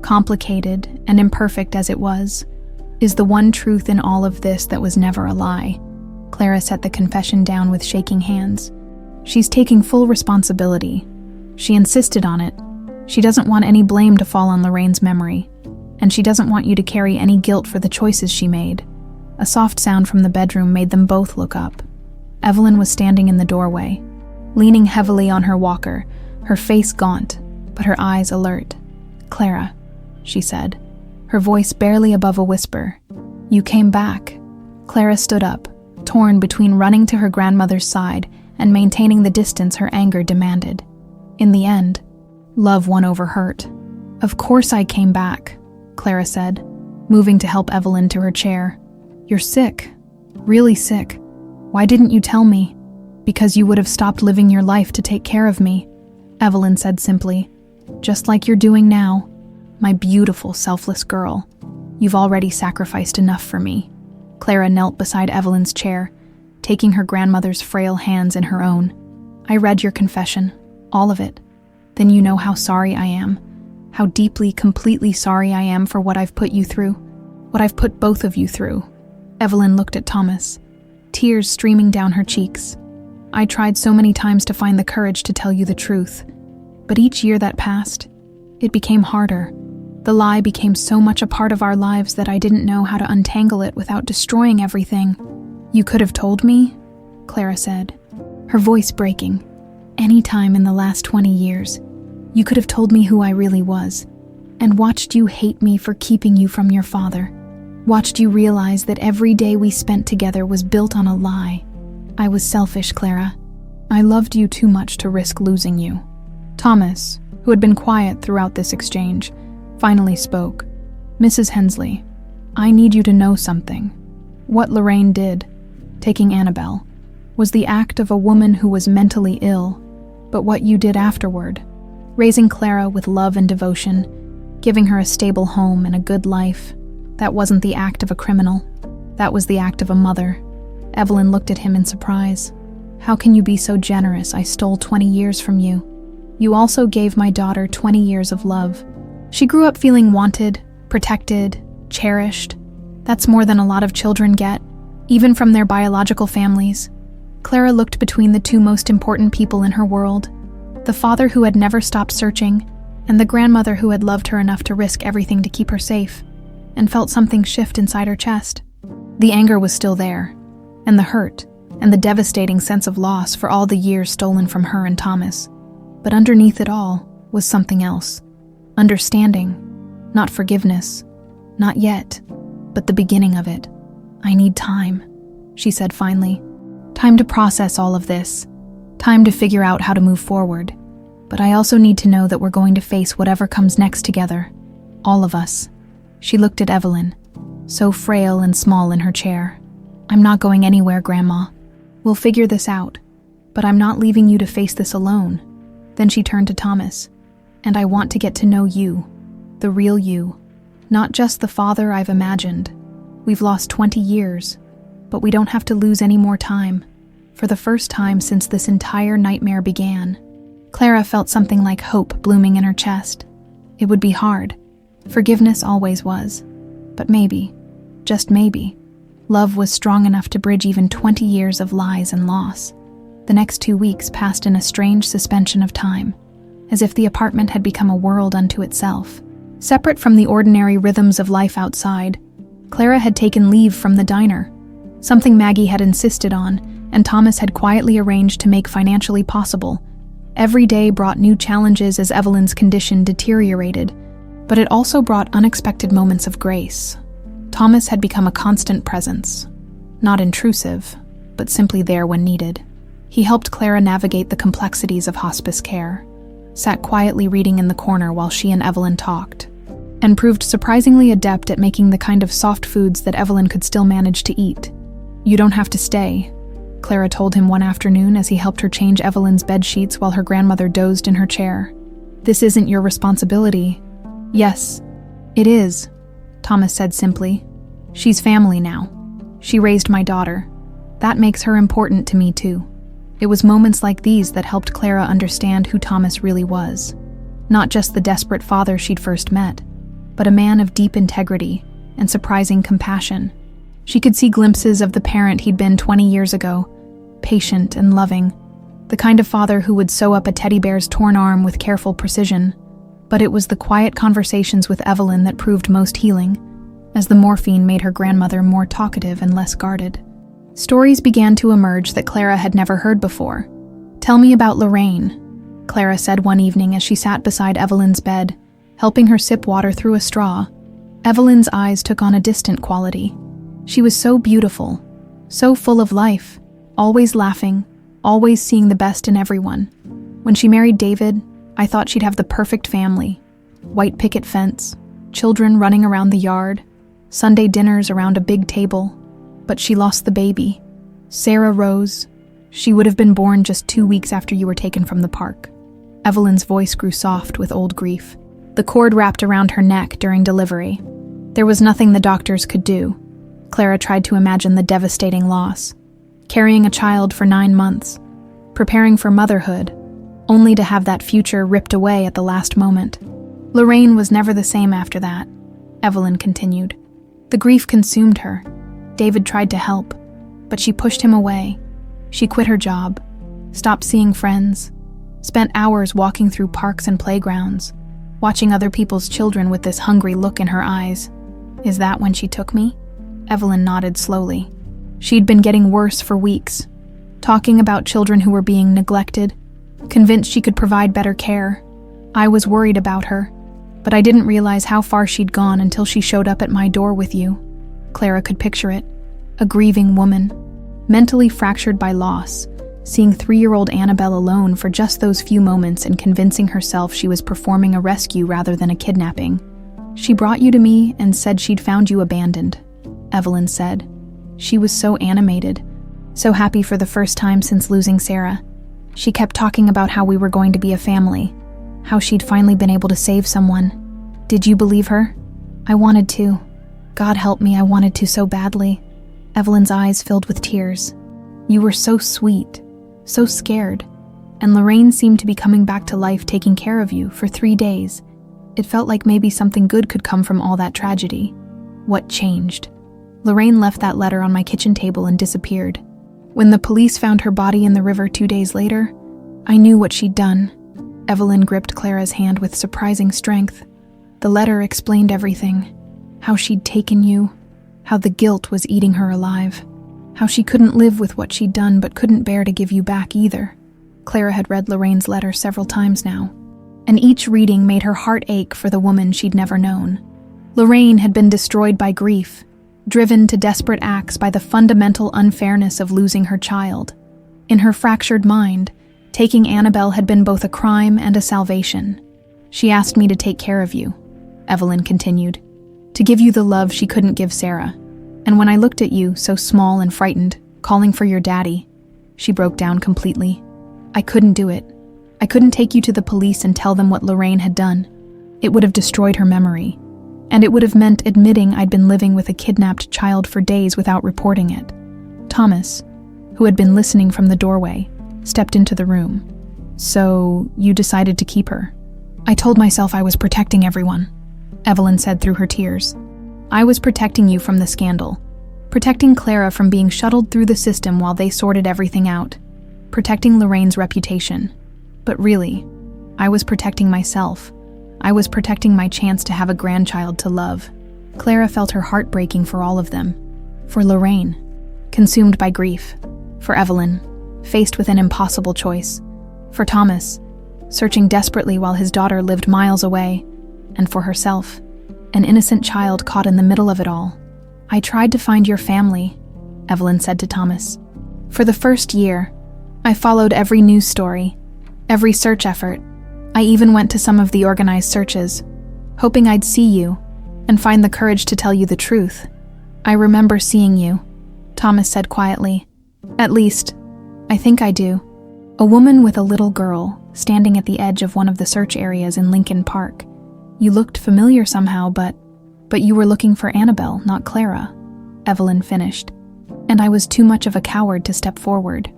complicated and imperfect as it was, is the one truth in all of this that was never a lie. Clara set the confession down with shaking hands. She's taking full responsibility. She insisted on it. She doesn't want any blame to fall on Lorraine's memory, and she doesn't want you to carry any guilt for the choices she made. A soft sound from the bedroom made them both look up. Evelyn was standing in the doorway, leaning heavily on her walker, her face gaunt, but her eyes alert. "Clara," she said, her voice barely above a whisper. "You came back." Clara stood up, torn between running to her grandmother's side and maintaining the distance her anger demanded. In the end, love won over hurt. "Of course I came back," Clara said, moving to help Evelyn to her chair. "You're sick. Really sick. Why didn't you tell me?" "Because you would have stopped living your life to take care of me," Evelyn said simply. "Just like you're doing now. My beautiful, selfless girl. You've already sacrificed enough for me." Clara knelt beside Evelyn's chair, taking her grandmother's frail hands in her own. "I read your confession, all of it. Then you know how sorry I am, how deeply, completely sorry I am for what I've put you through, what I've put both of you through." Evelyn looked at Thomas, tears streaming down her cheeks. "I tried so many times to find the courage to tell you the truth, but each year that passed, it became harder. The lie became so much a part of our lives that I didn't know how to untangle it without destroying everything." "You could have told me," Clara said, her voice breaking. "Any time in the last 20 years, you could have told me who I really was, and watched you hate me for keeping you from your father. Watched you realize that every day we spent together was built on a lie. I was selfish, Clara. I loved you too much to risk losing you." Thomas, who had been quiet throughout this exchange, finally spoke. "Mrs. Hensley, I need you to know something. What Lorraine did, taking Annabelle, was the act of a woman who was mentally ill, but what you did afterward, raising Clara with love and devotion, giving her a stable home and a good life, that wasn't the act of a criminal. That was the act of a mother." Evelyn looked at him in surprise. "How can you be so generous? I stole 20 years from you. You also gave my daughter 20 years of love. She grew up feeling wanted, protected, cherished. That's more than a lot of children get, even from their biological families." Clara looked between the two most important people in her world, the father who had never stopped searching, and the grandmother who had loved her enough to risk everything to keep her safe, and felt something shift inside her chest. The anger was still there, and the hurt, and the devastating sense of loss for all the years stolen from her and Thomas. But underneath it all was something else. Understanding, not forgiveness, not yet, but the beginning of it. "I need time," she said finally. "Time to process all of this. Time to figure out how to move forward. But I also need to know that we're going to face whatever comes next together. All of us." She looked at Evelyn, so frail and small in her chair. "I'm not going anywhere, Grandma. We'll figure this out, but I'm not leaving you to face this alone." Then she turned to Thomas. "And I want to get to know you, the real you, not just the father I've imagined. We've lost 20 years, but we don't have to lose any more time. For the first time since this entire nightmare began." Clara felt something like hope blooming in her chest. It would be hard. Forgiveness always was. But maybe, just maybe, love was strong enough to bridge even 20 years of lies and loss. The next 2 weeks passed in a strange suspension of time, as if the apartment had become a world unto itself. Separate from the ordinary rhythms of life outside, Clara had taken leave from the diner, something Maggie had insisted on, and Thomas had quietly arranged to make financially possible. Every day brought new challenges as Evelyn's condition deteriorated, but it also brought unexpected moments of grace. Thomas had become a constant presence, not intrusive, but simply there when needed. He helped Clara navigate the complexities of hospice care, sat quietly reading in the corner while she and Evelyn talked, and proved surprisingly adept at making the kind of soft foods that Evelyn could still manage to eat. "You don't have to stay," Clara told him one afternoon as he helped her change Evelyn's bed sheets while her grandmother dozed in her chair. "This isn't your responsibility." "Yes, it is," Thomas said simply. "She's family now. She raised my daughter. That makes her important to me too." It was moments like these that helped Clara understand who Thomas really was. Not just the desperate father she'd first met, but a man of deep integrity and surprising compassion. She could see glimpses of the parent he'd been 20 years ago, patient and loving, the kind of father who would sew up a teddy bear's torn arm with careful precision. But it was the quiet conversations with Evelyn that proved most healing, as the morphine made her grandmother more talkative and less guarded. Stories began to emerge that Clara had never heard before. "Tell me about Lorraine," Clara said one evening as she sat beside Evelyn's bed, helping her sip water through a straw. Evelyn's eyes took on a distant quality. She was so beautiful, so full of life, always laughing, always seeing the best in everyone. "When she married David, I thought she'd have the perfect family. White picket fence, children running around the yard, Sunday dinners around a big table. But she lost the baby. Sarah Rose. She would have been born just 2 weeks after you were taken from the park." Evelyn's voice grew soft with old grief. The cord wrapped around her neck during delivery. There was nothing the doctors could do. Clara tried to imagine the devastating loss. Carrying a child for 9 months, preparing for motherhood, only to have that future ripped away at the last moment. "Lorraine was never the same after that," Evelyn continued. "The grief consumed her. David tried to help, but she pushed him away. She quit her job, stopped seeing friends, spent hours walking through parks and playgrounds, watching other people's children with this hungry look in her eyes. Is that when she took me?" Evelyn nodded slowly. She'd been getting worse for weeks, talking about children who were being neglected, convinced she could provide better care. I was worried about her, but I didn't realize how far she'd gone until she showed up at my door with you. Clara could picture it. A grieving woman, mentally fractured by loss, seeing 3-year-old Annabelle alone for just those few moments and convincing herself she was performing a rescue rather than a kidnapping. "She brought you to me and said she'd found you abandoned," Evelyn said. She was so animated, so happy for the first time since losing Sarah. She kept talking about how we were going to be a family, how she'd finally been able to save someone. "Did you believe her?" "I wanted to. God help me, I wanted to so badly." Evelyn's eyes filled with tears. "You were so sweet, so scared, and Lorraine seemed to be coming back to life taking care of you for 3 days. It felt like maybe something good could come from all that tragedy. What changed?" "Lorraine left that letter on my kitchen table and disappeared. When the police found her body in the river 2 days later, I knew what she'd done." Evelyn gripped Clara's hand with surprising strength. The letter explained everything. How she'd taken you, how the guilt was eating her alive, how she couldn't live with what she'd done but couldn't bear to give you back either. Clara had read Lorraine's letter several times now, and each reading made her heart ache for the woman she'd never known. Lorraine had been destroyed by grief, driven to desperate acts by the fundamental unfairness of losing her child. In her fractured mind, taking Annabelle had been both a crime and a salvation. "She asked me to take care of you," Evelyn continued, "to give you the love she couldn't give Sarah. And when I looked at you, so small and frightened, calling for your daddy, She broke down completely. I couldn't do it. I couldn't take you to the police and tell them what Lorraine had done. It would have destroyed her memory. And it would have meant admitting I'd been living with a kidnapped child for days without reporting it. Thomas, who had been listening from the doorway, stepped into the room. So, you decided to keep her? I told myself I was protecting everyone, Evelyn said through her tears. I was protecting you from the scandal. Protecting Clara from being shuttled through the system while they sorted everything out. Protecting Lorraine's reputation. But really, I was protecting myself. I was protecting my chance to have a grandchild to love. Clara felt her heart breaking for all of them. For Lorraine, consumed by grief. For Evelyn, faced with an impossible choice. For Thomas, searching desperately while his daughter lived miles away. And for herself, an innocent child caught in the middle of it all. I tried to find your family, Evelyn said to Thomas. For the first year, I followed every news story, every search effort. I even went to some of the organized searches, hoping I'd see you and find the courage to tell you the truth. I remember seeing you, Thomas said quietly. At least, I think I do. A woman with a little girl standing at the edge of one of the search areas in Lincoln Park. You looked familiar somehow, but you were looking for Annabelle, not Clara, Evelyn finished. And I was too much of a coward to step forward.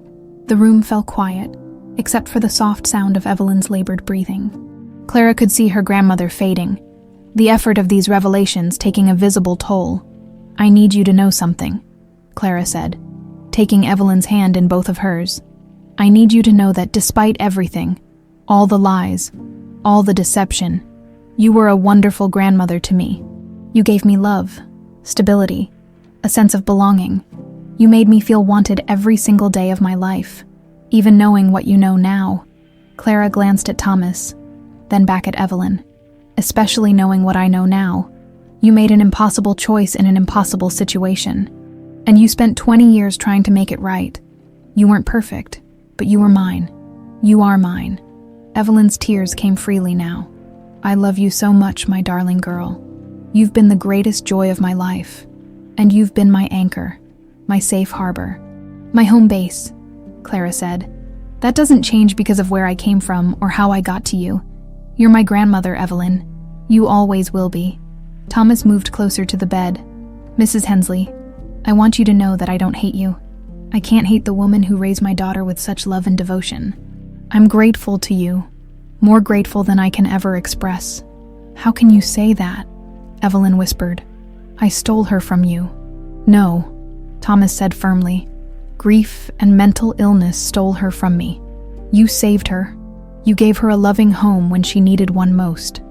The room fell quiet, except for the soft sound of Evelyn's labored breathing. Clara could see her grandmother fading, the effort of these revelations taking a visible toll. I need you to know something, Clara said, taking Evelyn's hand in both of hers. I need you to know that despite everything, all the lies, all the deception, you were a wonderful grandmother to me. You gave me love, stability, a sense of belonging. You made me feel wanted every single day of my life, even knowing what you know now. Clara glanced at Thomas, then back at Evelyn. Especially knowing what I know now, you made an impossible choice in an impossible situation. And you spent 20 years trying to make it right. You weren't perfect, but you were mine. You are mine. Evelyn's tears came freely now. I love you so much, my darling girl. You've been the greatest joy of my life. And you've been my anchor, my safe harbor, my home base, Clara said. That doesn't change because of where I came from or how I got to you. You're my grandmother, Evelyn. You always will be. Thomas moved closer to the bed. Mrs. Hensley, I want you to know that I don't hate you. I can't hate the woman who raised my daughter with such love and devotion. I'm grateful to you, more grateful than I can ever express. How can you say that? Evelyn whispered. I stole her from you. No, Thomas said firmly. Grief and mental illness stole her from me. You saved her. You gave her a loving home when she needed one most.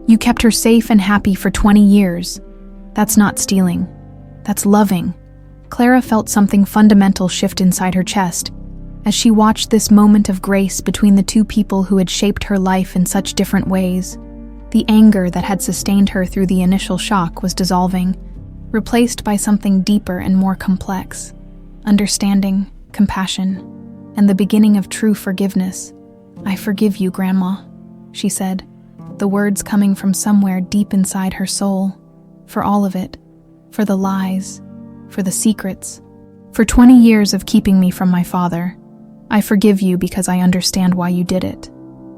You kept her safe and happy for 20 years. That's not stealing. That's loving. Clara felt something fundamental shift inside her chest as she watched this moment of grace between the two people who had shaped her life in such different ways. The anger that had sustained her through the initial shock was dissolving, replaced by something deeper and more complex. Understanding, compassion, and the beginning of true forgiveness. I forgive you, Grandma, she said, the words coming from somewhere deep inside her soul. For all of it. For the lies. For the secrets. For 20 years of keeping me from my father. I forgive you because I understand why you did it.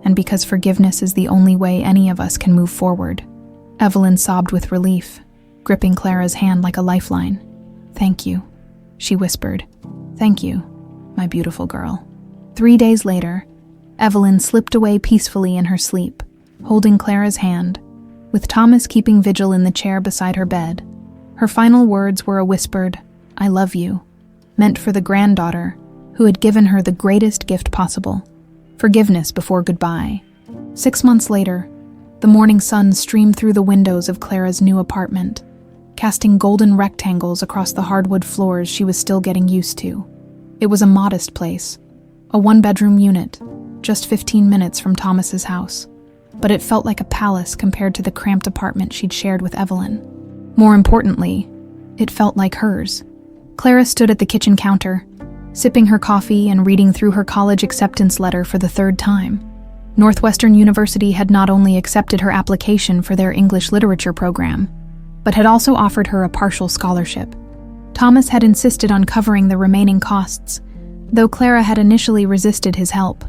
And because forgiveness is the only way any of us can move forward. Evelyn sobbed with relief, gripping Clara's hand like a lifeline. Thank you, she whispered. Thank you, my beautiful girl. 3 days later, Evelyn slipped away peacefully in her sleep, holding Clara's hand, with Thomas keeping vigil in the chair beside her bed. Her final words were a whispered, I love you, meant for the granddaughter who had given her the greatest gift possible. Forgiveness before goodbye. 6 months later, the morning sun streamed through the windows of Clara's new apartment, casting golden rectangles across the hardwood floors she was still getting used to. It was a modest place, a one-bedroom unit, just 15 minutes from Thomas's house, but it felt like a palace compared to the cramped apartment she'd shared with Evelyn. More importantly, it felt like hers. Clara stood at the kitchen counter, sipping her coffee and reading through her college acceptance letter for the third time. Northwestern University had not only accepted her application for their English literature program, but had also offered her a partial scholarship. Thomas had insisted on covering the remaining costs, though Clara had initially resisted his help.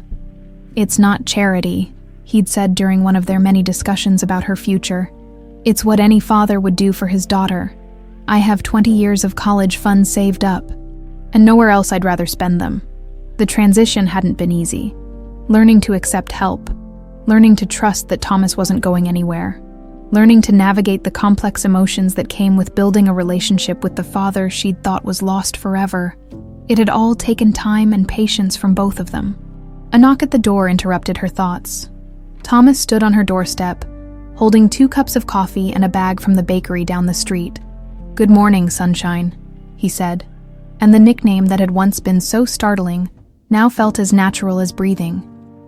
"It's not charity," he'd said during one of their many discussions about her future. "It's what any father would do for his daughter. I have 20 years of college funds saved up, and nowhere else I'd rather spend them." The transition hadn't been easy. Learning to accept help, learning to trust that Thomas wasn't going anywhere, learning to navigate the complex emotions that came with building a relationship with the father she'd thought was lost forever. It had all taken time and patience from both of them. A knock at the door interrupted her thoughts. Thomas stood on her doorstep, holding 2 cups of coffee and a bag from the bakery down the street. "Good morning, sunshine," he said, and the nickname that had once been so startling now felt as natural as breathing.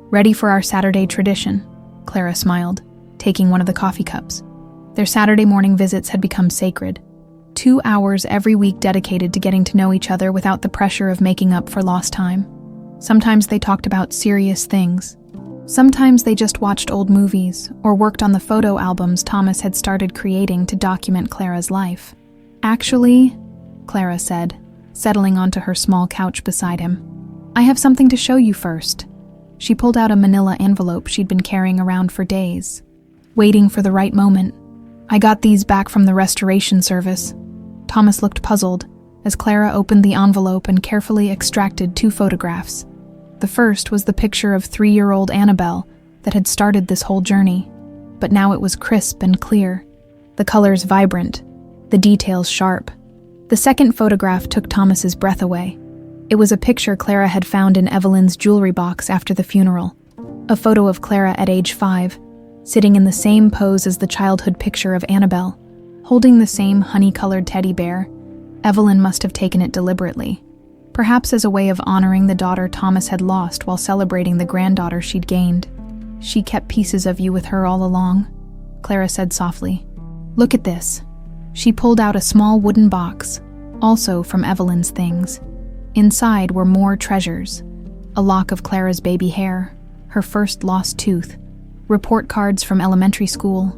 "Ready for our Saturday tradition?" Clara smiled, taking one of the coffee cups. Their Saturday morning visits had become sacred. 2 hours every week dedicated to getting to know each other without the pressure of making up for lost time. Sometimes they talked about serious things. Sometimes they just watched old movies or worked on the photo albums Thomas had started creating to document Clara's life. "Actually," Clara said, settling onto her small couch beside him, "I have something to show you first." She pulled out a manila envelope she'd been carrying around for days, waiting for the right moment. "I got these back from the restoration service." Thomas looked puzzled as Clara opened the envelope and carefully extracted 2 photographs. The first was the picture of 3-year-old Annabelle that had started this whole journey, but now it was crisp and clear, the colors vibrant, the details sharp. The second photograph took Thomas's breath away. It was a picture Clara had found in Evelyn's jewelry box after the funeral, a photo of Clara at age 5, sitting in the same pose as the childhood picture of Annabelle, holding the same honey-colored teddy bear. Evelyn must have taken it deliberately, perhaps as a way of honoring the daughter Thomas had lost while celebrating the granddaughter she'd gained. "She kept pieces of you with her all along," Clara said softly. "Look at this." She pulled out a small wooden box, also from Evelyn's things. Inside were more treasures: a lock of Clara's baby hair, her first lost tooth, report cards from elementary school,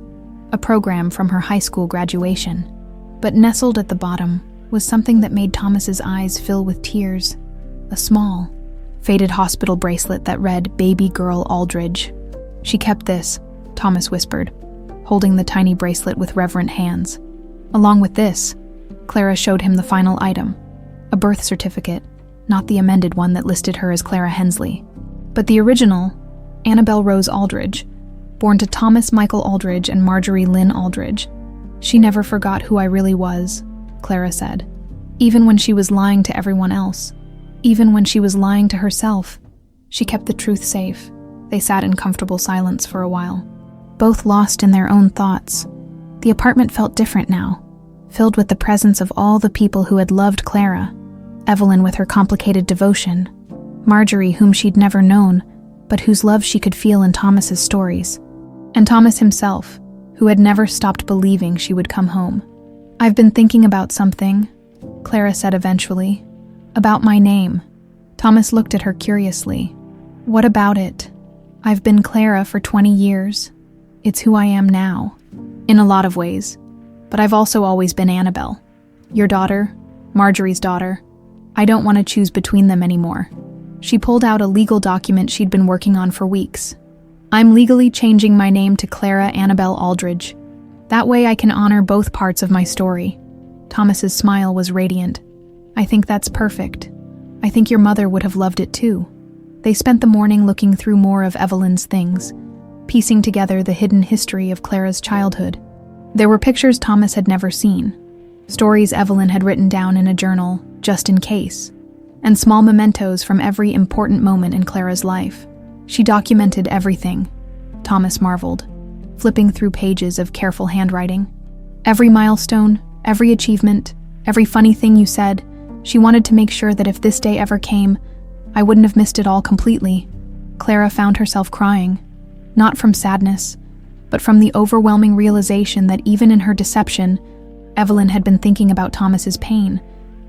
a program from her high school graduation. But nestled at the bottom was something that made Thomas's eyes fill with tears: a small, faded hospital bracelet that read "Baby Girl Aldridge." "She kept this," Thomas whispered, holding the tiny bracelet with reverent hands. Along with this, Clara showed him the final item, a birth certificate, not the amended one that listed her as Clara Hensley, but the original, Annabelle Rose Aldridge, born to Thomas Michael Aldridge and Marjorie Lynn Aldridge. "She never forgot who I really was," Clara said. "Even when she was lying to everyone else, even when she was lying to herself, she kept the truth safe." They sat in comfortable silence for a while, both lost in their own thoughts. The apartment felt different now, filled with the presence of all the people who had loved Clara. Evelyn with her complicated devotion, Marjorie whom she'd never known, but whose love she could feel in Thomas's stories, and Thomas himself, who had never stopped believing she would come home. "I've been thinking about something," Clara said eventually. "About my name." Thomas looked at her curiously. "What about it?" "I've been Clara for 20 years. It's who I am now, in a lot of ways, but I've also always been Annabelle. Your daughter, Marjorie's daughter. I don't want to choose between them anymore." She pulled out a legal document she'd been working on for weeks. "I'm legally changing my name to Clara Annabelle Aldridge. That way I can honor both parts of my story." Thomas's smile was radiant. "I think that's perfect. I think your mother would have loved it too." They spent the morning looking through more of Evelyn's things, piecing together the hidden history of Clara's childhood. There were pictures Thomas had never seen, stories Evelyn had written down in a journal, just in case, and small mementos from every important moment in Clara's life. She documented everything, Thomas marveled, flipping through pages of careful handwriting. Every milestone, every achievement, every funny thing you said. She wanted to make sure that if this day ever came, I wouldn't have missed it all completely. Clara found herself crying, not from sadness, but from the overwhelming realization that even in her deception, Evelyn had been thinking about Thomas's pain,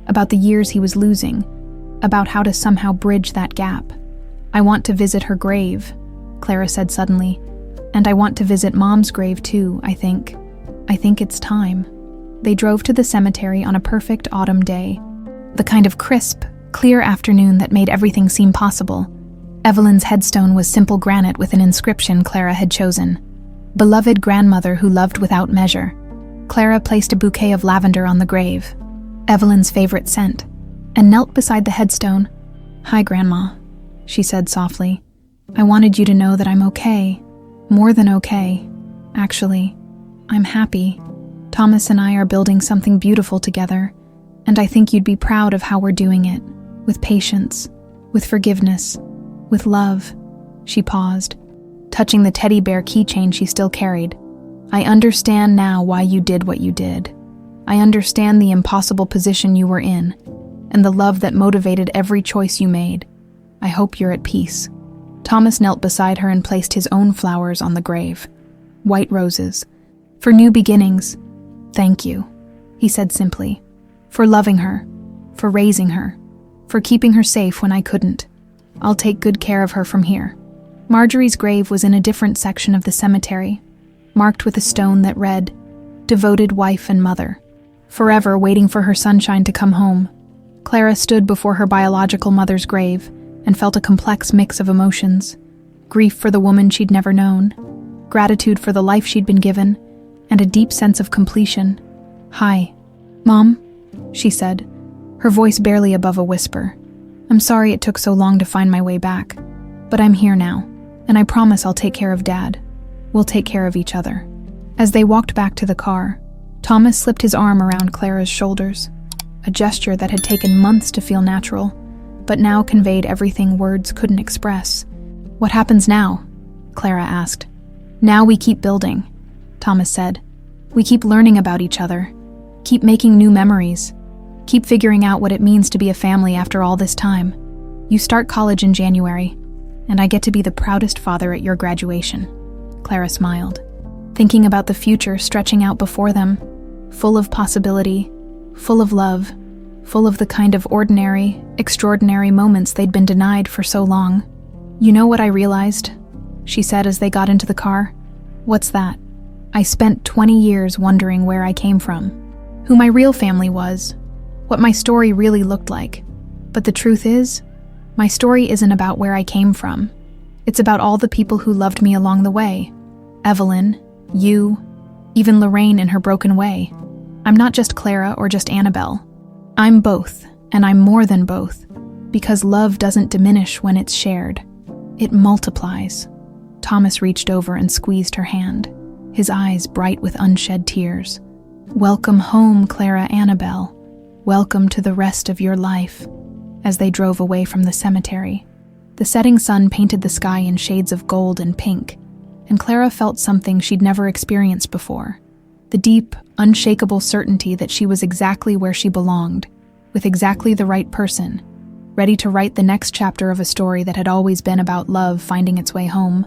about the years he was losing, about how to somehow bridge that gap. "I want to visit her grave," Clara said suddenly, "and I want to visit Mom's grave too, I think. I think it's time." They drove to the cemetery on a perfect autumn day, the kind of crisp, clear afternoon that made everything seem possible. Evelyn's headstone was simple granite with an inscription Clara had chosen. Beloved grandmother who loved without measure. Clara placed a bouquet of lavender on the grave, Evelyn's favorite scent, and knelt beside the headstone. Hi, Grandma, she said softly. I wanted you to know that I'm okay. More than okay. Actually, I'm happy. Thomas and I are building something beautiful together, and I think you'd be proud of how we're doing it, with patience, with forgiveness, with love. She paused, touching the teddy bear keychain she still carried. I understand now why you did what you did. I understand the impossible position you were in, and the love that motivated every choice you made. I hope you're at peace. Thomas knelt beside her and placed his own flowers on the grave. White roses. For new beginnings. Thank you, he said simply. For loving her. For raising her. For keeping her safe when I couldn't. I'll take good care of her from here. Marjorie's grave was in a different section of the cemetery, marked with a stone that read, Devoted wife and mother. Forever waiting for her sunshine to come home. Clara stood before her biological mother's grave and felt a complex mix of emotions. Grief for the woman she'd never known, gratitude for the life she'd been given, and a deep sense of completion. Hi, Mom, she said, her voice barely above a whisper. I'm sorry it took so long to find my way back, but I'm here now, and I promise I'll take care of Dad. We'll take care of each other. As they walked back to the car, Thomas slipped his arm around Clara's shoulders, a gesture that had taken months to feel natural, but now conveyed everything words couldn't express. What happens now? Clara asked. Now we keep building, Thomas said. We keep learning about each other, keep making new memories, keep figuring out what it means to be a family after all this time. You start college in January, and I get to be the proudest father at your graduation. Clara smiled, thinking about the future stretching out before them, full of possibility, full of love, full of the kind of ordinary, extraordinary moments they'd been denied for so long. You know what I realized? She said as they got into the car. What's that? I spent 20 years wondering where I came from, who my real family was, what my story really looked like. But the truth is, my story isn't about where I came from. It's about all the people who loved me along the way. Evelyn, you, even Lorraine in her broken way. I'm not just Clara or just Annabelle. I'm both, and I'm more than both, because love doesn't diminish when it's shared. It multiplies. Thomas reached over and squeezed her hand, his eyes bright with unshed tears. Welcome home, Clara Annabelle. Welcome to the rest of your life. As they drove away from the cemetery, the setting sun painted the sky in shades of gold and pink, and Clara felt something she'd never experienced before. The deep, unshakable certainty that she was exactly where she belonged, with exactly the right person, ready to write the next chapter of a story that had always been about love finding its way home.